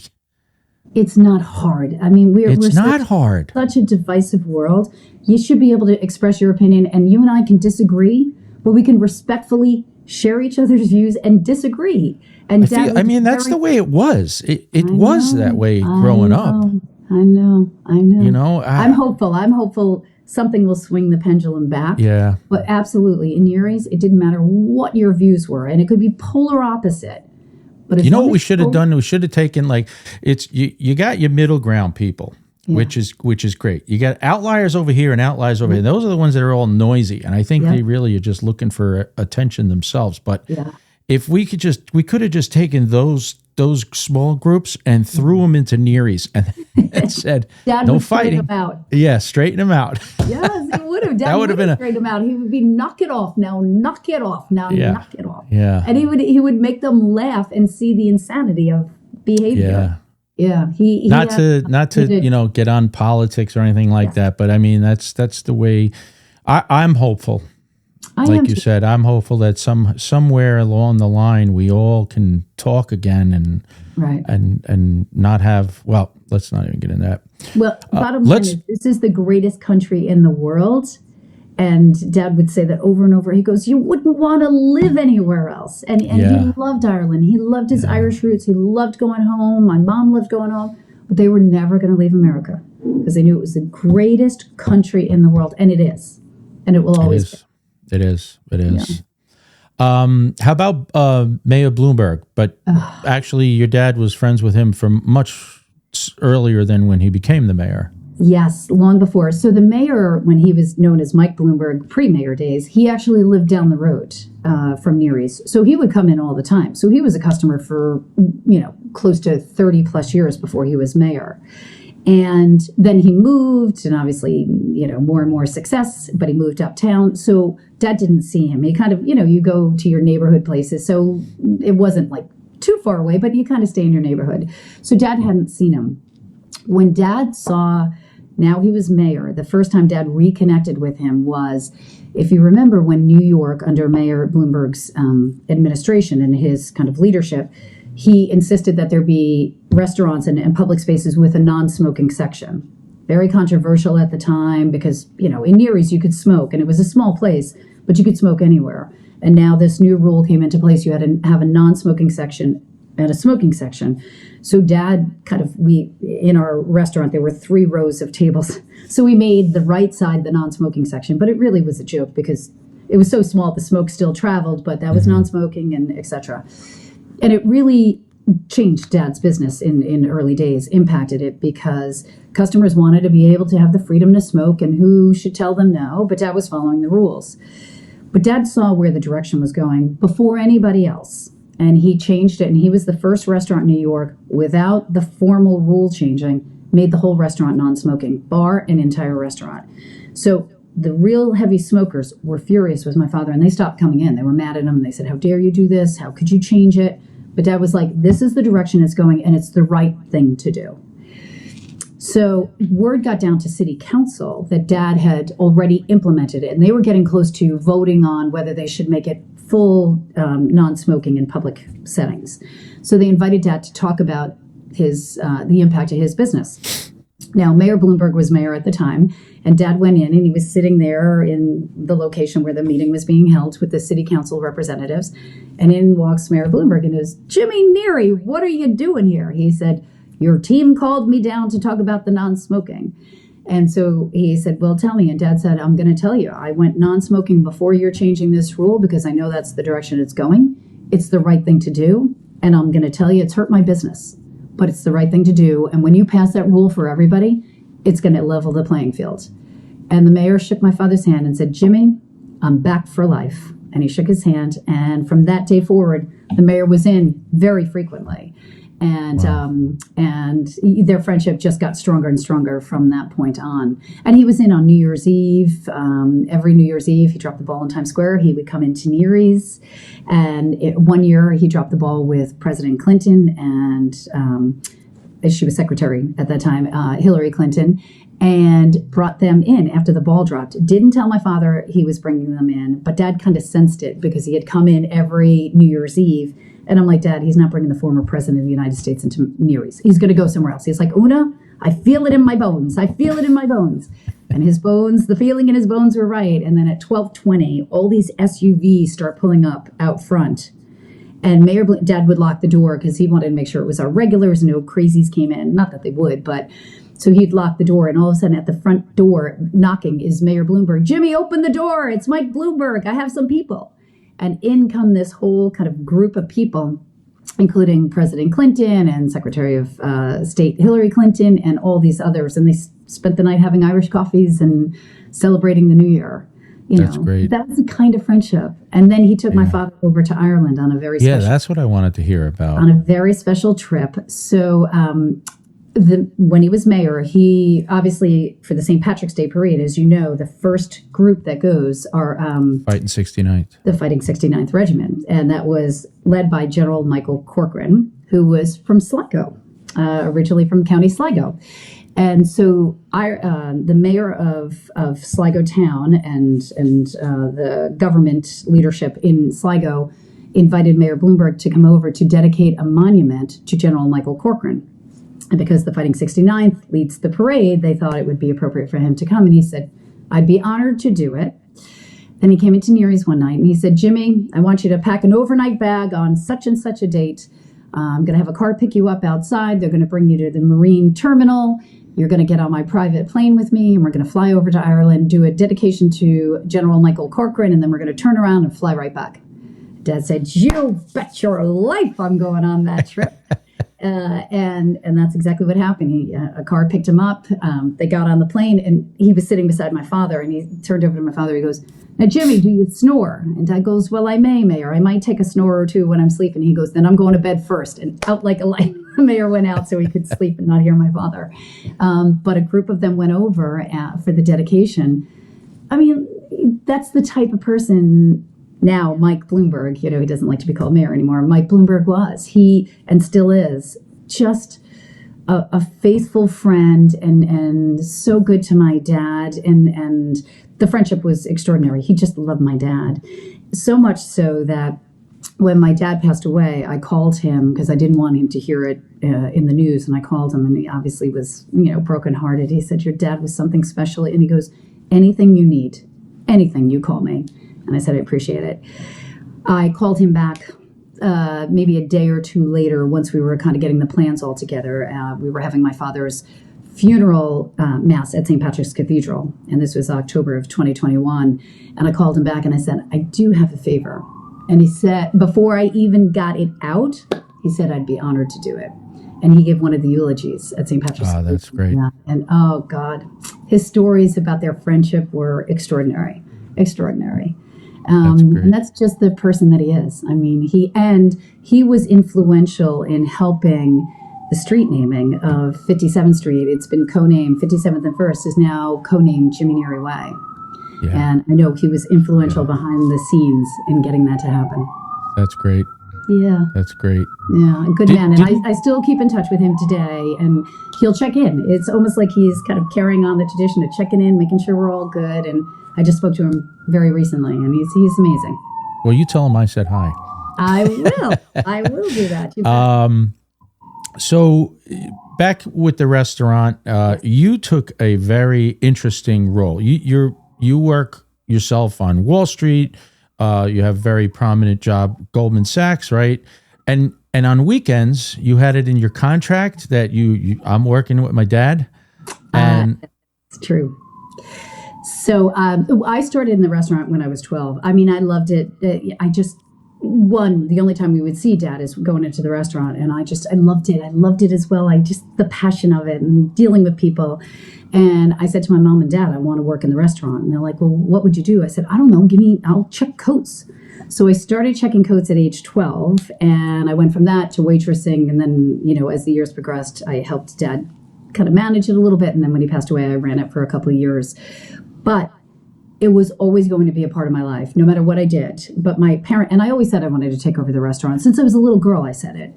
[SPEAKER 2] It's not hard. I mean, we're
[SPEAKER 1] not hard.
[SPEAKER 2] Such a divisive world. You should be able to express your opinion, and you and I can disagree, but we can respectfully share each other's views and disagree. And
[SPEAKER 1] that's the way it was. It was that way growing up.
[SPEAKER 2] I know.
[SPEAKER 1] You know,
[SPEAKER 2] I'm hopeful something will swing the pendulum back.
[SPEAKER 1] Yeah.
[SPEAKER 2] But absolutely, in Neary's, it didn't matter what your views were, and it could be polar opposite. But
[SPEAKER 1] you know what we should have done? We should have taken you got your middle ground people, which is great. You got outliers over here and outliers over here. Those are the ones that are all noisy, and I think they really are just looking for attention themselves. But if we could have just taken those small groups and threw them into Neary's and said,
[SPEAKER 2] Dad
[SPEAKER 1] no fighting. Straighten them out. Yeah, straighten them out.
[SPEAKER 2] Yes, he would have. Dad would have straighten them out. He would be, knock it off now, knock it off now, knock it off.
[SPEAKER 1] Yeah.
[SPEAKER 2] And he would make them laugh and see the insanity of behavior. Yeah. He
[SPEAKER 1] not to get on politics or anything like that, but I mean that's the way I'm hopeful. Like you said, I'm hopeful that somewhere along the line we all can talk again and not have. Well, let's not even get into that.
[SPEAKER 2] Well, bottom line is, this is the greatest country in the world, and Dad would say that over and over. He goes, "You wouldn't want to live anywhere else." And he loved Ireland. He loved his Irish roots. He loved going home. My mom loved going home, but they were never going to leave America because they knew it was the greatest country in the world, and it is, and it will always be.
[SPEAKER 1] It is. Yeah. How about Mayor Bloomberg? But actually, your dad was friends with him from much earlier than when he became the mayor.
[SPEAKER 2] Yes, long before. So the mayor, when he was known as Mike Bloomberg, pre-mayor days, he actually lived down the road from Neary's. So he would come in all the time. So he was a customer for, close to 30 plus years before he was mayor. And then he moved, and obviously, more and more success, but he moved uptown. So Dad didn't see him. He kind of, you go to your neighborhood places. So it wasn't like too far away, but you kind of stay in your neighborhood. So Dad hadn't seen him. When Dad saw, now he was mayor, the first time Dad reconnected with him was, if you remember, when New York, under Mayor Bloomberg's administration and his kind of leadership, he insisted that there be restaurants and public spaces with a non-smoking section. Very controversial at the time because, in Neary's you could smoke, and it was a small place, but you could smoke anywhere. And now this new rule came into place. You had to have a non-smoking section and a smoking section. So Dad in our restaurant, there were 3 rows of tables. So we made the right side the non-smoking section, but it really was a joke because it was so small, the smoke still traveled, but that was non-smoking and etc. And it really changed Dad's business in early days, impacted it because customers wanted to be able to have the freedom to smoke, and who should tell them no? But Dad was following the rules. But Dad saw where the direction was going before anybody else, and he changed it. And he was the first restaurant in New York without the formal rule changing, made the whole restaurant non-smoking, bar and entire restaurant. So the real heavy smokers were furious with my father, and they stopped coming in. They were mad at him. They said, "How dare you do this? How could you change it?" But Dad was like, "This is the direction it's going, and it's the right thing to do." So word got down to city council that Dad had already implemented it, and they were getting close to voting on whether they should make it full non-smoking in public settings. So they invited Dad to talk about the impact of his business. Now, Mayor Bloomberg was mayor at the time, and Dad went in, and he was sitting there in the location where the meeting was being held with the city council representatives. And in walks Mayor Bloomberg and goes, "Jimmy Neary, what are you doing here?" He said, "Your team called me down to talk about the non-smoking." And so he said, "Well, tell me." And Dad said, "I'm going to tell you. I went non-smoking before you're changing this rule because I know that's the direction it's going. It's the right thing to do. And I'm going to tell you, it's hurt my business, but it's the right thing to do. And when you pass that rule for everybody, it's going to level the playing field." And the mayor shook my father's hand and said, "Jimmy, I'm back for life." And he shook his hand. And from that day forward, the mayor was in very frequently. And and their friendship just got stronger and stronger from that point on. And he was in on New Year's Eve. Every New Year's Eve, he dropped the ball in Times Square. He would come into NEARY'S. And one year, he dropped the ball with President Clinton, and she was secretary at that time, Hillary Clinton, and brought them in after the ball dropped. Didn't tell my father he was bringing them in, but Dad kind of sensed it because he had come in every New Year's Eve. And I'm like, "Dad, he's not bringing the former president of the United States into NEARY'S. He's going to go somewhere else." He's like, "Una, I feel it in my bones. I feel it in my bones." And his bones, the feeling in his bones were right. And then at 12:20, all these SUVs start pulling up out front. And Dad would lock the door because he wanted to make sure it was our regulars, no crazies came in. Not that they would, but so he'd lock the door. And all of a sudden at the front door knocking is Mayor Bloomberg. "Jimmy, open the door. It's Mike Bloomberg. I have some people." And in come this whole kind of group of people, including President Clinton and Secretary of State Hillary Clinton and all these others. And they spent the night having Irish coffees and celebrating the New Year.
[SPEAKER 1] That's great.
[SPEAKER 2] That was the kind of friendship. And then he took my father over to Ireland on a very special,
[SPEAKER 1] that's what I wanted to hear about.
[SPEAKER 2] on a very special trip. So when he was mayor, he obviously, for the St. Patrick's Day parade, as you know, the first group that goes are
[SPEAKER 1] Fighting 69th.
[SPEAKER 2] The Fighting 69th Regiment. And that was led by General Michael Corcoran, who was from Sligo, originally from County Sligo. And so the mayor of Sligo town and the government leadership in Sligo invited Mayor Bloomberg to come over to dedicate a monument to General Michael Corcoran. And because the Fighting 69th leads the parade, they thought it would be appropriate for him to come. And he said, "I'd be honored to do it." And he came into NEARY'S one night and he said, "Jimmy, I want you to pack an overnight bag on such and such a date. I'm going to have a car pick you up outside. They're going to bring you to the Marine Terminal. You're going to get on my private plane with me, and we're going to fly over to Ireland, do a dedication to General Michael Corcoran, and then we're going to turn around and fly right back." Dad said, "You bet your life I'm going on that trip." And that's exactly what happened. A car picked him up. They got on the plane, and he was sitting beside my father, and he turned over to my father. He goes, "Now, Jimmy, do you snore?" And Dad goes, "Well, I may, Mayor. I might take a snore or two when I'm sleeping." He goes, "Then I'm going to bed first." And out like a light, the mayor went out so he could sleep and not hear my father. But a group of them went over for the dedication. I mean, that's the type of person. Now, Mike Bloomberg, he doesn't like to be called mayor anymore. Mike Bloomberg was, and still is, just a faithful friend and so good to my dad. And the friendship was extraordinary. He just loved my dad. So much so that when my dad passed away, I called him because I didn't want him to hear it in the news. And I called him, and he obviously was, brokenhearted. He said, "Your dad was something special." And he goes, "Anything you need, anything, you call me." And I said, "I appreciate it." I called him back maybe a day or two later, once we were kind of getting the plans all together. We were having my father's funeral mass at St. Patrick's Cathedral, and this was October of 2021. And I called him back and I said, "I do have a favor." And he said, before I even got it out, he said I'd be honored to do it. And he gave one of the eulogies at St. Patrick's.
[SPEAKER 1] Oh, that's great.
[SPEAKER 2] Yeah. And oh God, his stories about their friendship were extraordinary. And that's just the person that he is. I mean, he was influential in helping the street naming of 57th Street. It's been co-named 57th and First is now co-named Jimmy Neary Way. Yeah. And I know he was influential behind the scenes in getting that to happen.
[SPEAKER 1] That's great.
[SPEAKER 2] Yeah.
[SPEAKER 1] That's great.
[SPEAKER 2] Yeah, a good man. And I still keep in touch with him today, and he'll check in. It's almost like he's kind of carrying on the tradition of checking in, making sure we're all good. And I just spoke to him very recently, and he's amazing.
[SPEAKER 1] Well, you tell him I said hi.
[SPEAKER 2] I will. I will do that.
[SPEAKER 1] So back with the restaurant, you took a very interesting role. You work yourself on Wall Street. You have a very prominent job, Goldman Sachs, right? And on weekends, you had it in your contract that I'm working with my dad. And
[SPEAKER 2] it's true. So I started in the restaurant when I was 12. I mean, I loved it. The only time we would see Dad is going into the restaurant, and I loved it. I loved it as well. The passion of it and dealing with people. And I said to my mom and dad, "I want to work in the restaurant." And they're like, "Well, what would you do?" I said, "I don't know. I'll check coats." So I started checking coats at age 12, and I went from that to waitressing. And then, as the years progressed, I helped Dad kind of manage it a little bit. And then when he passed away, I ran it for a couple of years. But it was always going to be a part of my life, no matter what I did. But my parent, and I always said I wanted to take over the restaurant. Since I was a little girl, I said it.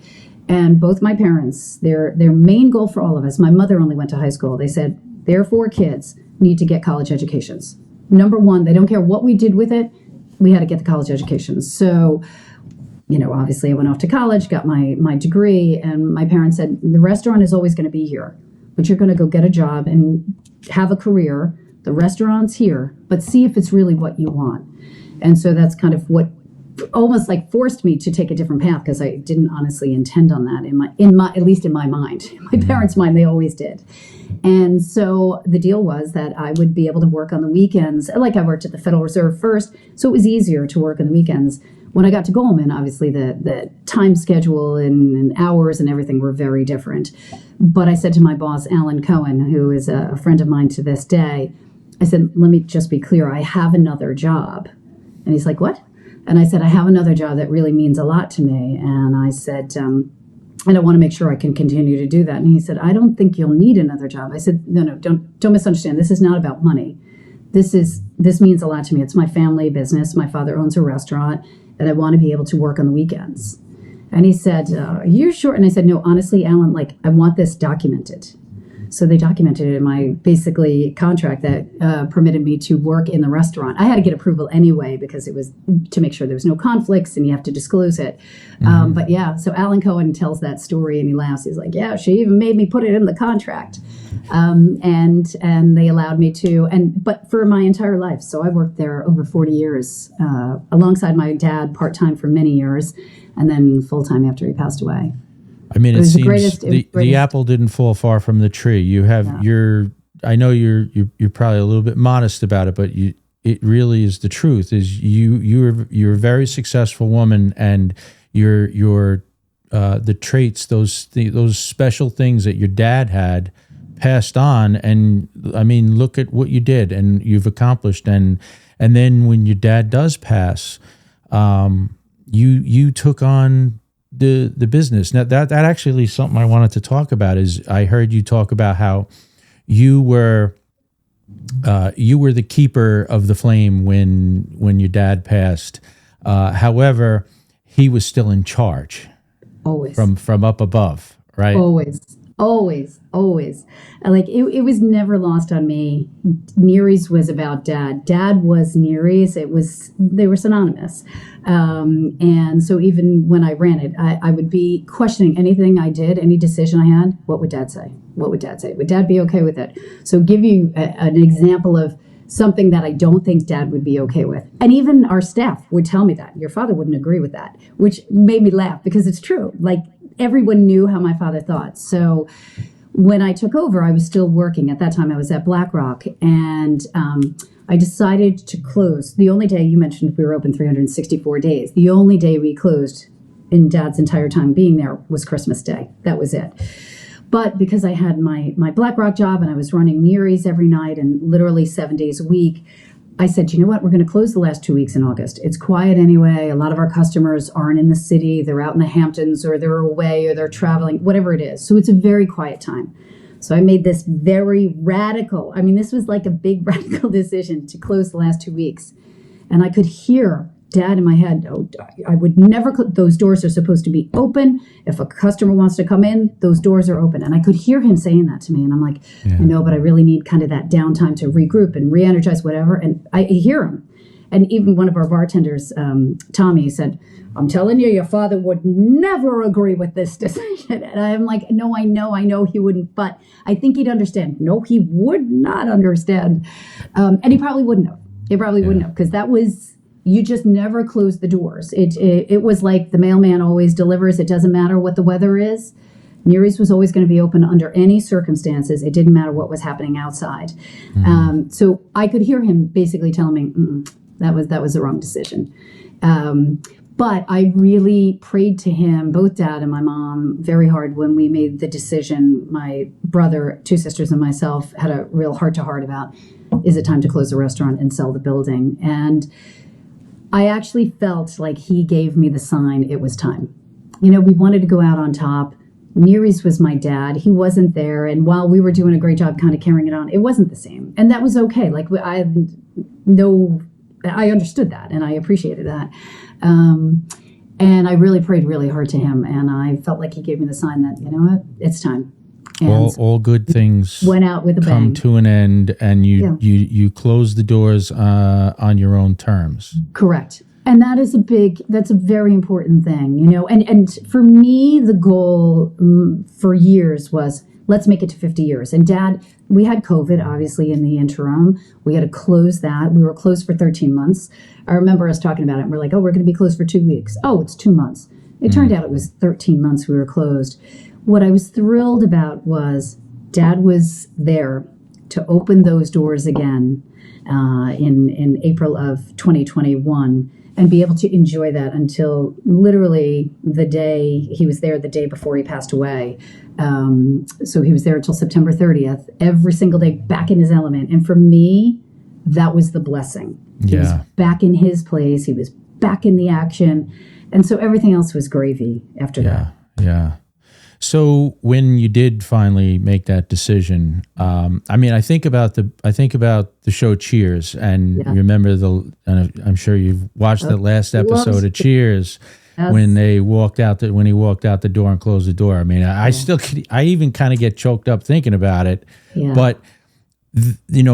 [SPEAKER 2] And both my parents, their main goal for all of us, my mother only went to high school. They said, their 4 kids need to get college educations. Number one, they don't care what we did with it. We had to get the college educations. So, obviously I went off to college, got my degree, and my parents said, the restaurant is always going to be here, but you're going to go get a job and have a career. The restaurant's here, but see if it's really what you want. And so that's kind of what almost like forced me to take a different path, because I didn't honestly intend on that in my at least in my mind. In my parents' mind, they always did. And so the deal was that I would be able to work on the weekends. Like, I worked at the Federal Reserve first, so it was easier to work on the weekends. When I got to Goldman, obviously the time schedule and hours and everything were very different. But I said to my boss, Alan Cohen, who is a friend of mine to this day, I said, "Let me just be clear, I have another job." And he's like, "What?" And I said, "I have another job that really means a lot to me." And I said, "And I want to make sure I can continue to do that." And he said, "I don't think you'll need another job." I said, No, don't misunderstand. This is not about money. This means a lot to me. It's my family business. My father owns a restaurant, and I want to be able to work on the weekends." And he said, "Are you sure?" And I said, "No, honestly, Alan, I want this documented." So they documented it in my basically contract that permitted me to work in the restaurant. I had to get approval anyway, because it was to make sure there was no conflicts and you have to disclose it. Mm-hmm. But yeah, so Alan Cohen tells that story and he laughs. He's like, "Yeah, she even made me put it in the contract." And they allowed me to, but for my entire life. So I worked there over 40 years alongside my dad, part-time for many years, and then full-time after he passed away.
[SPEAKER 1] I mean, it seems the apple didn't fall far from the tree. You have I know you're probably a little bit modest about it, but it really is the truth. Is you're a very successful woman, and your the traits, those special things that your dad had passed on. And I mean, look at what you did and you've accomplished. And then when your dad does pass, you took on the business. Now that actually is something I wanted to talk about. Is I heard you talk about how you were the keeper of the flame when your dad passed. However, he was still in charge.
[SPEAKER 2] Always.
[SPEAKER 1] From up above, right?
[SPEAKER 2] Always. Always, always. Like it was never lost on me. Neary's was about Dad. Dad was Neary's. They were synonymous. And so even when I ran it, I would be questioning anything I did, any decision I had. What would Dad say? What would Dad say? Would Dad be okay with it? So give you an example of something that I don't think Dad would be okay with. And even our staff would tell me that. Your father wouldn't agree with that, which made me laugh because it's true. Like, everyone knew how my father thought. So when I took over, I was still working. At that time, I was at BlackRock, and I decided to close. The only day, you mentioned we were open 364 days. The only day we closed in Dad's entire time being there was Christmas Day. That was it. But because I had my BlackRock job and I was running Neary's every night and literally 7 days a week, I said, you know what, we're going to close the last 2 weeks in August. It's quiet anyway. A lot of our customers aren't in the city. They're out in the Hamptons, or they're away, or they're traveling, whatever it is. So it's a very quiet time. So I made this very radical, this was like a big radical decision to close the last 2 weeks. And I could hear Dad in my head, I would never, those doors are supposed to be open. If a customer wants to come in, those doors are open. And I could hear him saying that to me. And I'm like, I know, but I really need kind of that downtime to regroup and re-energize, whatever. And I hear him. And even one of our bartenders, Tommy, said, I'm telling you, your father would never agree with this decision. And I'm like, no, I know he wouldn't, but I think he'd understand. No, he would not understand. And he probably wouldn't have. Because that was, you just never closed the doors. It was like the mailman always delivers. It doesn't matter what the weather is. Neary's was always going to be open under any circumstances. It didn't matter what was happening outside. So I could hear him basically telling me, that was the wrong decision. But I really prayed to him, both Dad and my mom, very hard when we made the decision. My brother, 2 sisters, and myself had a real heart-to-heart about, is it time to close the restaurant and sell the building? And I actually felt like he gave me the sign it was time. We wanted to go out on top. Neary's was my dad. He wasn't there. And while we were doing a great job kind of carrying it on, it wasn't the same. And that was okay. Like, I understood that and I appreciated that. And I really prayed really hard to him. And I felt like he gave me the sign that, you know what, it's time. And
[SPEAKER 1] all good things
[SPEAKER 2] went out with a bang.
[SPEAKER 1] Come to an end, and you close the doors on your own terms.
[SPEAKER 2] Correct. And that's a very important thing, and for me, the goal for years was, let's make it to 50 years. And Dad, we had COVID, obviously, in the interim. We had to close that. We were closed for 13 months. I remember us talking about it, and we're like, we're going to be closed for 2 weeks. Oh, it's 2 months. It turned out it was 13 months we were closed. What I was thrilled about was Dad was there to open those doors again in April of 2021 and be able to enjoy that until literally the day he was there, the day before he passed away. So he was there until September 30th, every single day back in his element. And for me, that was the blessing. He was back in his place. He was back in the action. And so everything else was gravy after that.
[SPEAKER 1] Yeah. So when you did finally make that decision, I think about the show Cheers, and you remember I'm sure you've watched the last episode of Cheers when he walked out the door and closed the door. I even kind of get choked up thinking about it. Yeah. But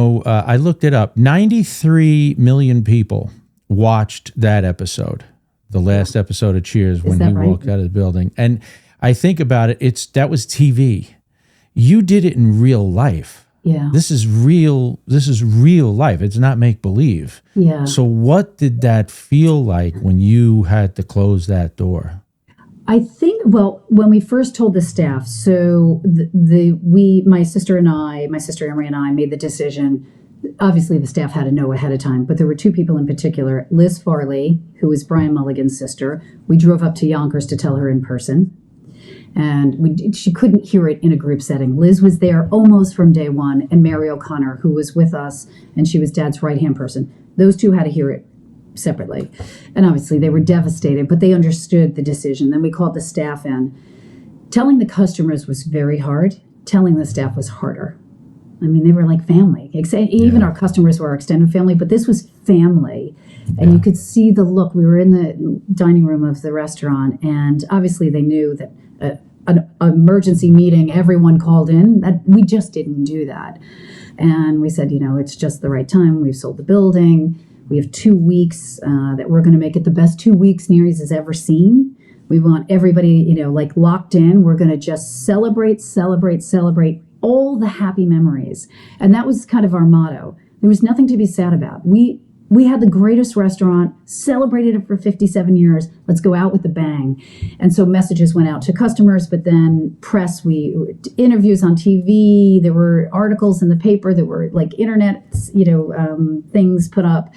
[SPEAKER 1] I looked it up. 93 million people watched that episode, the last episode of Cheers, when he walked out of the building. And I think about it, that was TV. You did it in real life. Yeah. This is real life. It's not make believe. Yeah. So what did that feel like when you had to close that door?
[SPEAKER 2] I think, when we first told the staff, so my sister Emery and I made the decision. Obviously the staff had to know ahead of time, but there were 2 people in particular, Liz Farley, who was Brian Mulligan's sister. We drove up to Yonkers to tell her in person. And she couldn't hear it in a group setting. Liz was there almost from day one, and Mary O'Connor, who was with us, and she was Dad's right-hand person. Those 2 had to hear it separately. And obviously they were devastated, but they understood the decision. Then we called the staff in. Telling the customers was very hard. Telling the staff was harder. They were like family. Even our customers were our extended family, but this was family. And you could see the look. We were in the dining room of the restaurant, and obviously they knew that an emergency meeting, everyone called in. That we just didn't do that. And we said, it's just the right time. We've sold the building. We have 2 weeks that we're going to make it the best 2 weeks NEARY'S has ever seen. We want everybody, locked in. We're going to just celebrate all the happy memories. And that was kind of our motto. There was nothing to be sad about. We had the greatest restaurant, celebrated it for 57 years. Let's go out with a bang. And so messages went out to customers, but then press, interviews on TV. There were articles in the paper. There were like internet, things put up.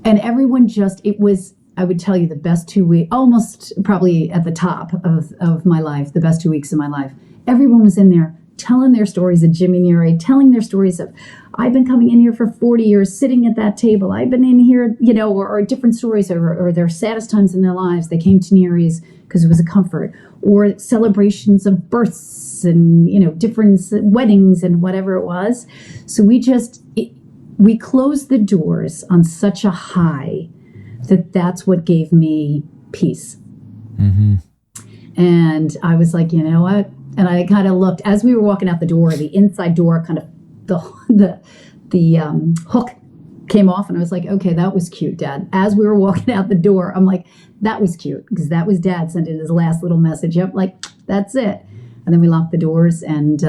[SPEAKER 2] And everyone it was, I would tell you, the best 2 weeks, almost probably at the top of my life, the best 2 weeks of my life. Everyone was in there telling their stories of Jimmy Neary, telling their stories of, I've been coming in here for 40 years, sitting at that table. I've been in here, or different stories or their saddest times in their lives. They came to NEARY'S because it was a comfort, or celebrations of births and, different weddings and whatever it was. So we closed the doors on such a high that's what gave me peace. Mm-hmm. And I was like, you know what? And I kind of looked as we were walking out the door, the inside door kind of the hook came off, and I was like, okay, that was cute, Dad. As we were walking out the door, I'm like, that was cute, because that was Dad sending his last little message. Yep, like that's it. And then we locked the doors, and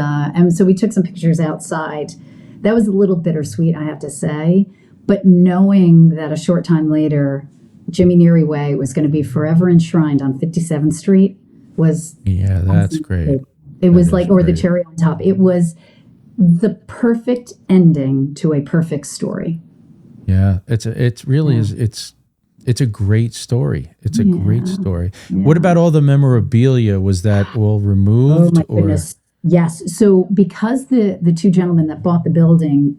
[SPEAKER 2] so we took some pictures outside. That was a little bittersweet, I have to say. But knowing that a short time later, Jimmy Neary Way was going to be forever enshrined on 57th Street was
[SPEAKER 1] that's great.
[SPEAKER 2] It was like, or the cherry on top. It was the perfect ending to a perfect story.
[SPEAKER 1] Yeah, it's a great story. It's a great story. Yeah. What about all the memorabilia? Was that all removed?
[SPEAKER 2] Oh my goodness. Yes. So because the two gentlemen that bought the building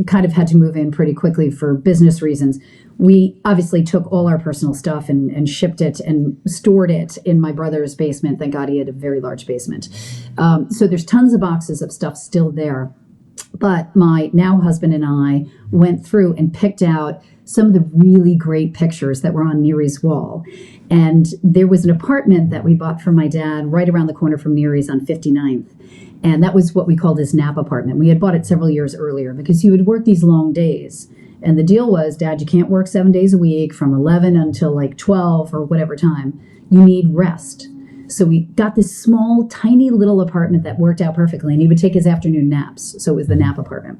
[SPEAKER 2] kind of had to move in pretty quickly for business reasons, we obviously took all our personal stuff and shipped it and stored it in my brother's basement. Thank God he had a very large basement. So there's tons of boxes of stuff still there. But my now husband and I went through and picked out some of the really great pictures that were on Neary's wall. And there was an apartment that we bought from my dad right around the corner from Neary's on 59th. And that was what we called his nap apartment. We had bought it several years earlier because he would work these long days. And the deal was, Dad, you can't work 7 days a week from 11 until like 12 or whatever time. You need rest. So we got this small, tiny little apartment that worked out perfectly. And he would take his afternoon naps. So it was the nap apartment.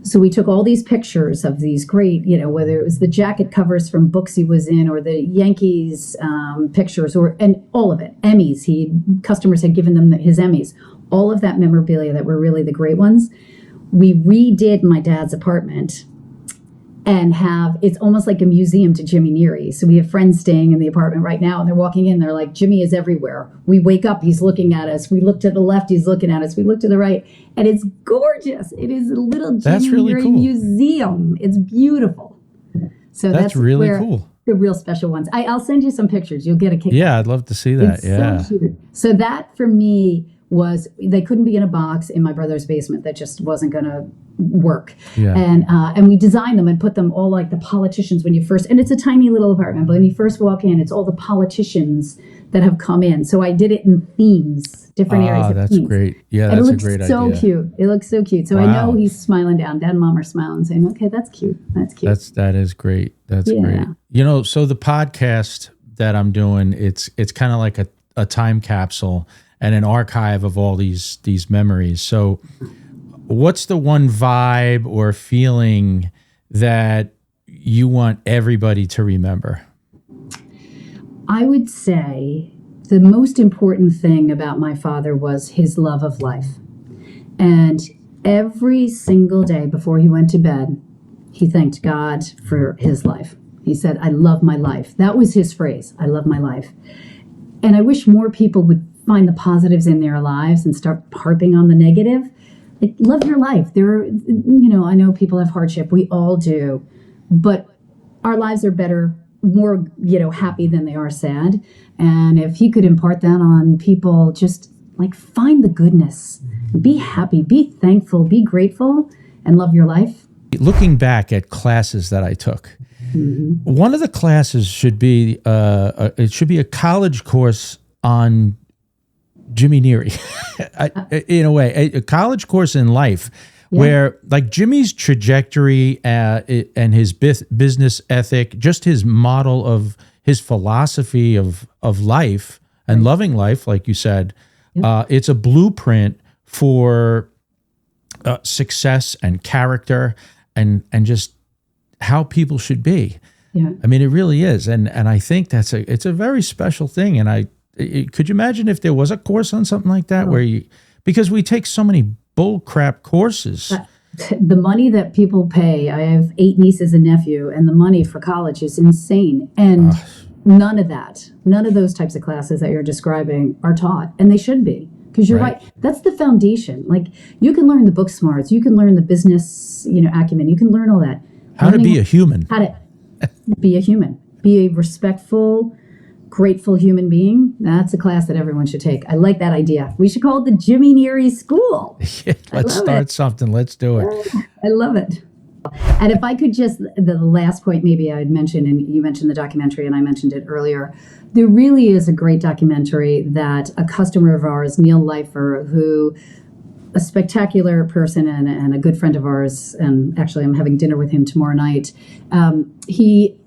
[SPEAKER 2] So we took all these pictures of these great, whether it was the jacket covers from books he was in or the Yankees pictures and all of it. Emmys. Customers had given them his Emmys. All of that memorabilia that were really the great ones. We redid my dad's apartment and it's almost like a museum to Jimmy Neary. So we have friends staying in the apartment right now, and they're walking in, they're like, Jimmy is everywhere. We wake up, he's looking at us. We look to the left, he's looking at us. We look to the right, and it's gorgeous. It is a little Jimmy Neary museum. It's beautiful. So that's really cool. The real special ones. I'll send you some pictures. You'll get a kick.
[SPEAKER 1] Yeah, I'd love to see that.
[SPEAKER 2] It's so cute. So that for me was, they couldn't be in a box in my brother's basement. That just wasn't going to work. Yeah. And we designed them and put them all like the politicians when you first, and it's a tiny little apartment, but when you first walk in, it's all the politicians that have come in. So I did it in themes, different areas of
[SPEAKER 1] that's
[SPEAKER 2] themes.
[SPEAKER 1] Great. Yeah, that's a great idea.
[SPEAKER 2] So cute. It looks so cute. So I know he's smiling down. Dad and Mom are smiling, saying, okay, that's cute. That's cute.
[SPEAKER 1] That is great. That's great. So the podcast that I'm doing, it's kind of like a time capsule and an archive of all these memories. So what's the one vibe or feeling that you want everybody to remember?
[SPEAKER 2] I would say the most important thing about my father was his love of life. And every single day before he went to bed, he thanked God for his life. He said, I love my life. That was his phrase, I love my life. And I wish more people would find the positives in their lives and start harping on the negative. Like, love your life. I know people have hardship. We all do. But our lives are better, more, happy than they are sad. And if he could impart that on people, just like find the goodness, be happy, be thankful, be grateful, and love your life.
[SPEAKER 1] Looking back at classes that I took, one of the classes should be a college course on Jimmy Neary, in a way, a college course in life where like Jimmy's trajectory and his business ethic, just his model of his philosophy of life and loving life, like you said, it's a blueprint for success and character and just how people should be. Yeah. I mean, it really is. And I think it's a very special thing. And could you imagine if there was a course on something like that because we take so many bull crap courses.
[SPEAKER 2] The money that people pay, I have 8 nieces and nephew, and the money for college is insane. And none of those types of classes that you're describing are taught, and they should be. Because you're right. That's the foundation. Like, you can learn the book smarts, you can learn the business, acumen, you can learn all that.
[SPEAKER 1] How to be a human.
[SPEAKER 2] How to be a human. Be a respectful, grateful human being. That's a class that everyone should take. I like that idea. We should call it the Jimmy Neary School.
[SPEAKER 1] Let's start something. Let's do it.
[SPEAKER 2] I love it. And if I could just, the last point maybe I'd mention, and you mentioned the documentary and I mentioned it earlier, there really is a great documentary that a customer of ours, Neil Leifer, who a spectacular person and a good friend of ours, and actually I'm having dinner with him tomorrow night.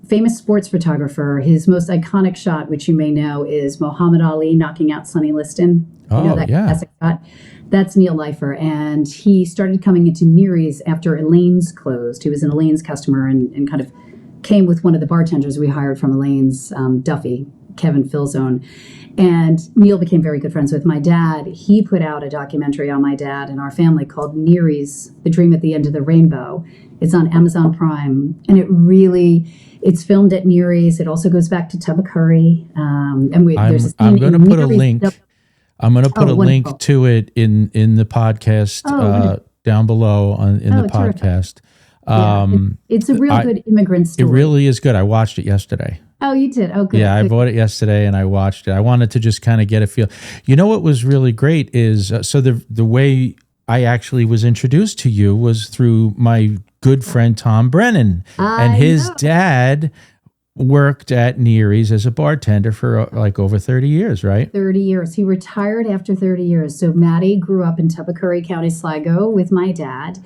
[SPEAKER 2] Famous sports photographer, his most iconic shot, which you may know, is Muhammad Ali knocking out Sonny Liston. Classic shot? That's Neil Leifer, and he started coming into Neary's after Elaine's closed. He was an Elaine's customer and kind of came with one of the bartenders we hired from Elaine's, Duffy, Kevin Filzone. And Neil became very good friends with my dad. He put out a documentary on my dad and our family called Neary's, The Dream at the End of the Rainbow. It's on Amazon Prime, and it's filmed at Neary's. It also goes back to Tubbercurry. I'm going to put a link.
[SPEAKER 1] I'm going to put a link to it in the podcast down below in the podcast.
[SPEAKER 2] It's a real good immigrant story.
[SPEAKER 1] It really is good. I watched it yesterday.
[SPEAKER 2] Oh, you did? Oh, good.
[SPEAKER 1] Yeah, I bought it yesterday and I watched it. I wanted to just kind of get a feel. You know what was really great is, so the way I actually was introduced to you was through my good friend Tom Brennan. And his dad worked at Neary's as a bartender for like over 30 years, right?
[SPEAKER 2] 30 years. He retired after 30 years. So Maddie grew up in Tubbercurry, County Sligo with my dad.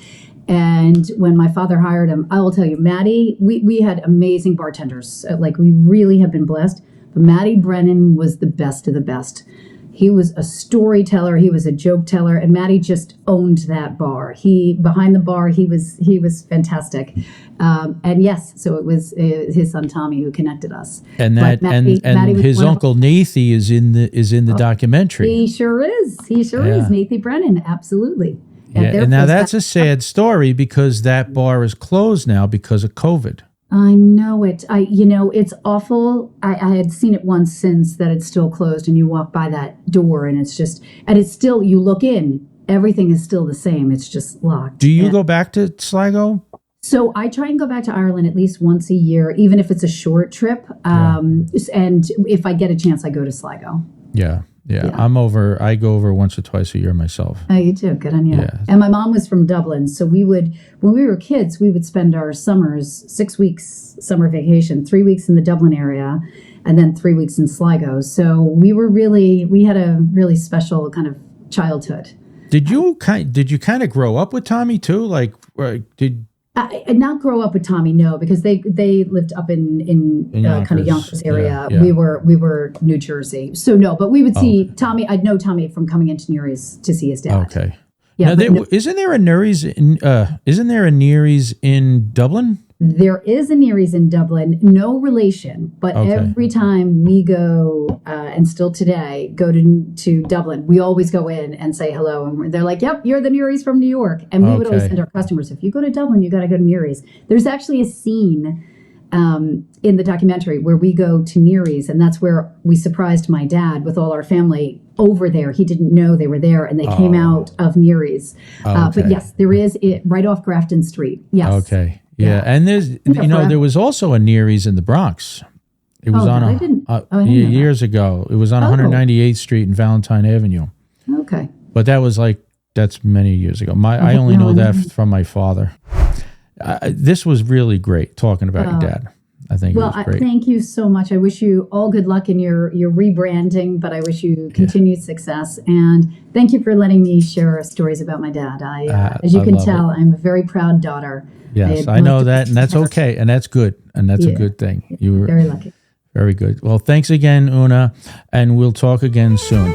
[SPEAKER 2] And when my father hired him, I will tell you, Maddie, we had amazing bartenders. Like, we really have been blessed. But Maddie Brennan was the best of the best. He was a storyteller. He was a joke teller. And Maddie just owned that bar. Behind the bar, he was fantastic. And yes, so it was his son Tommy who connected us.
[SPEAKER 1] And Maddie his uncle Nathy is in the documentary.
[SPEAKER 2] He sure is. Nathy Brennan, absolutely.
[SPEAKER 1] And now that's a sad story because that bar is closed now because of COVID.
[SPEAKER 2] I know it. It's awful. I had seen it once since that it's still closed, and you walk by that door and it's still, you look in, everything is still the same. It's just locked.
[SPEAKER 1] Do you go back to Sligo?
[SPEAKER 2] So I try and go back to Ireland at least once a year, even if it's a short trip. And if I get a chance, I go to Sligo.
[SPEAKER 1] Yeah. I go over once or twice a year myself.
[SPEAKER 2] Oh, you do? Good on you. Yeah. And my mom was from Dublin. So when we were kids, we would spend our summers, 6 weeks summer vacation, 3 weeks in the Dublin area, and then 3 weeks in Sligo. So we had a really special kind of childhood.
[SPEAKER 1] Did you kind of grow up with Tommy too? Like,
[SPEAKER 2] not grow up with Tommy, no, because they lived up in kind of Yonkers area. Yeah. We were New Jersey, so no. But we would see Tommy. I'd know Tommy from coming into Neary's to see his dad.
[SPEAKER 1] Okay. Yeah. Now, isn't there a Neary's? Isn't there a Neary's in Dublin?
[SPEAKER 2] There is a Neary's in Dublin, no relation, but every time we go, and still today, go to Dublin, we always go in and say hello. And they're like, yep, you're the Neary's from New York. And we would always send our customers, if you go to Dublin, you got to go to Neary's. There's actually a scene in the documentary where we go to Neary's, and that's where we surprised my dad with all our family over there. He didn't know they were there, and they came out of Neary's. But yes, there is it right off Grafton Street. Yes.
[SPEAKER 1] Okay. Yeah, and there was also a Neary's in the Bronx. It was years ago. It was on 198th Street and Valentine Avenue.
[SPEAKER 2] Okay.
[SPEAKER 1] But that's many years ago. I only know that from my father. This was really great talking about your dad. I think it was great.
[SPEAKER 2] Thank you so much. I wish you all good luck in your rebranding, but I wish you continued success. And thank you for letting me share stories about my dad. As you can tell, I'm a very proud daughter.
[SPEAKER 1] Yes, I know that, and that's okay, and that's good, and that's a good thing. You were
[SPEAKER 2] very lucky.
[SPEAKER 1] Very good. Well, thanks again, Una, and we'll talk again soon.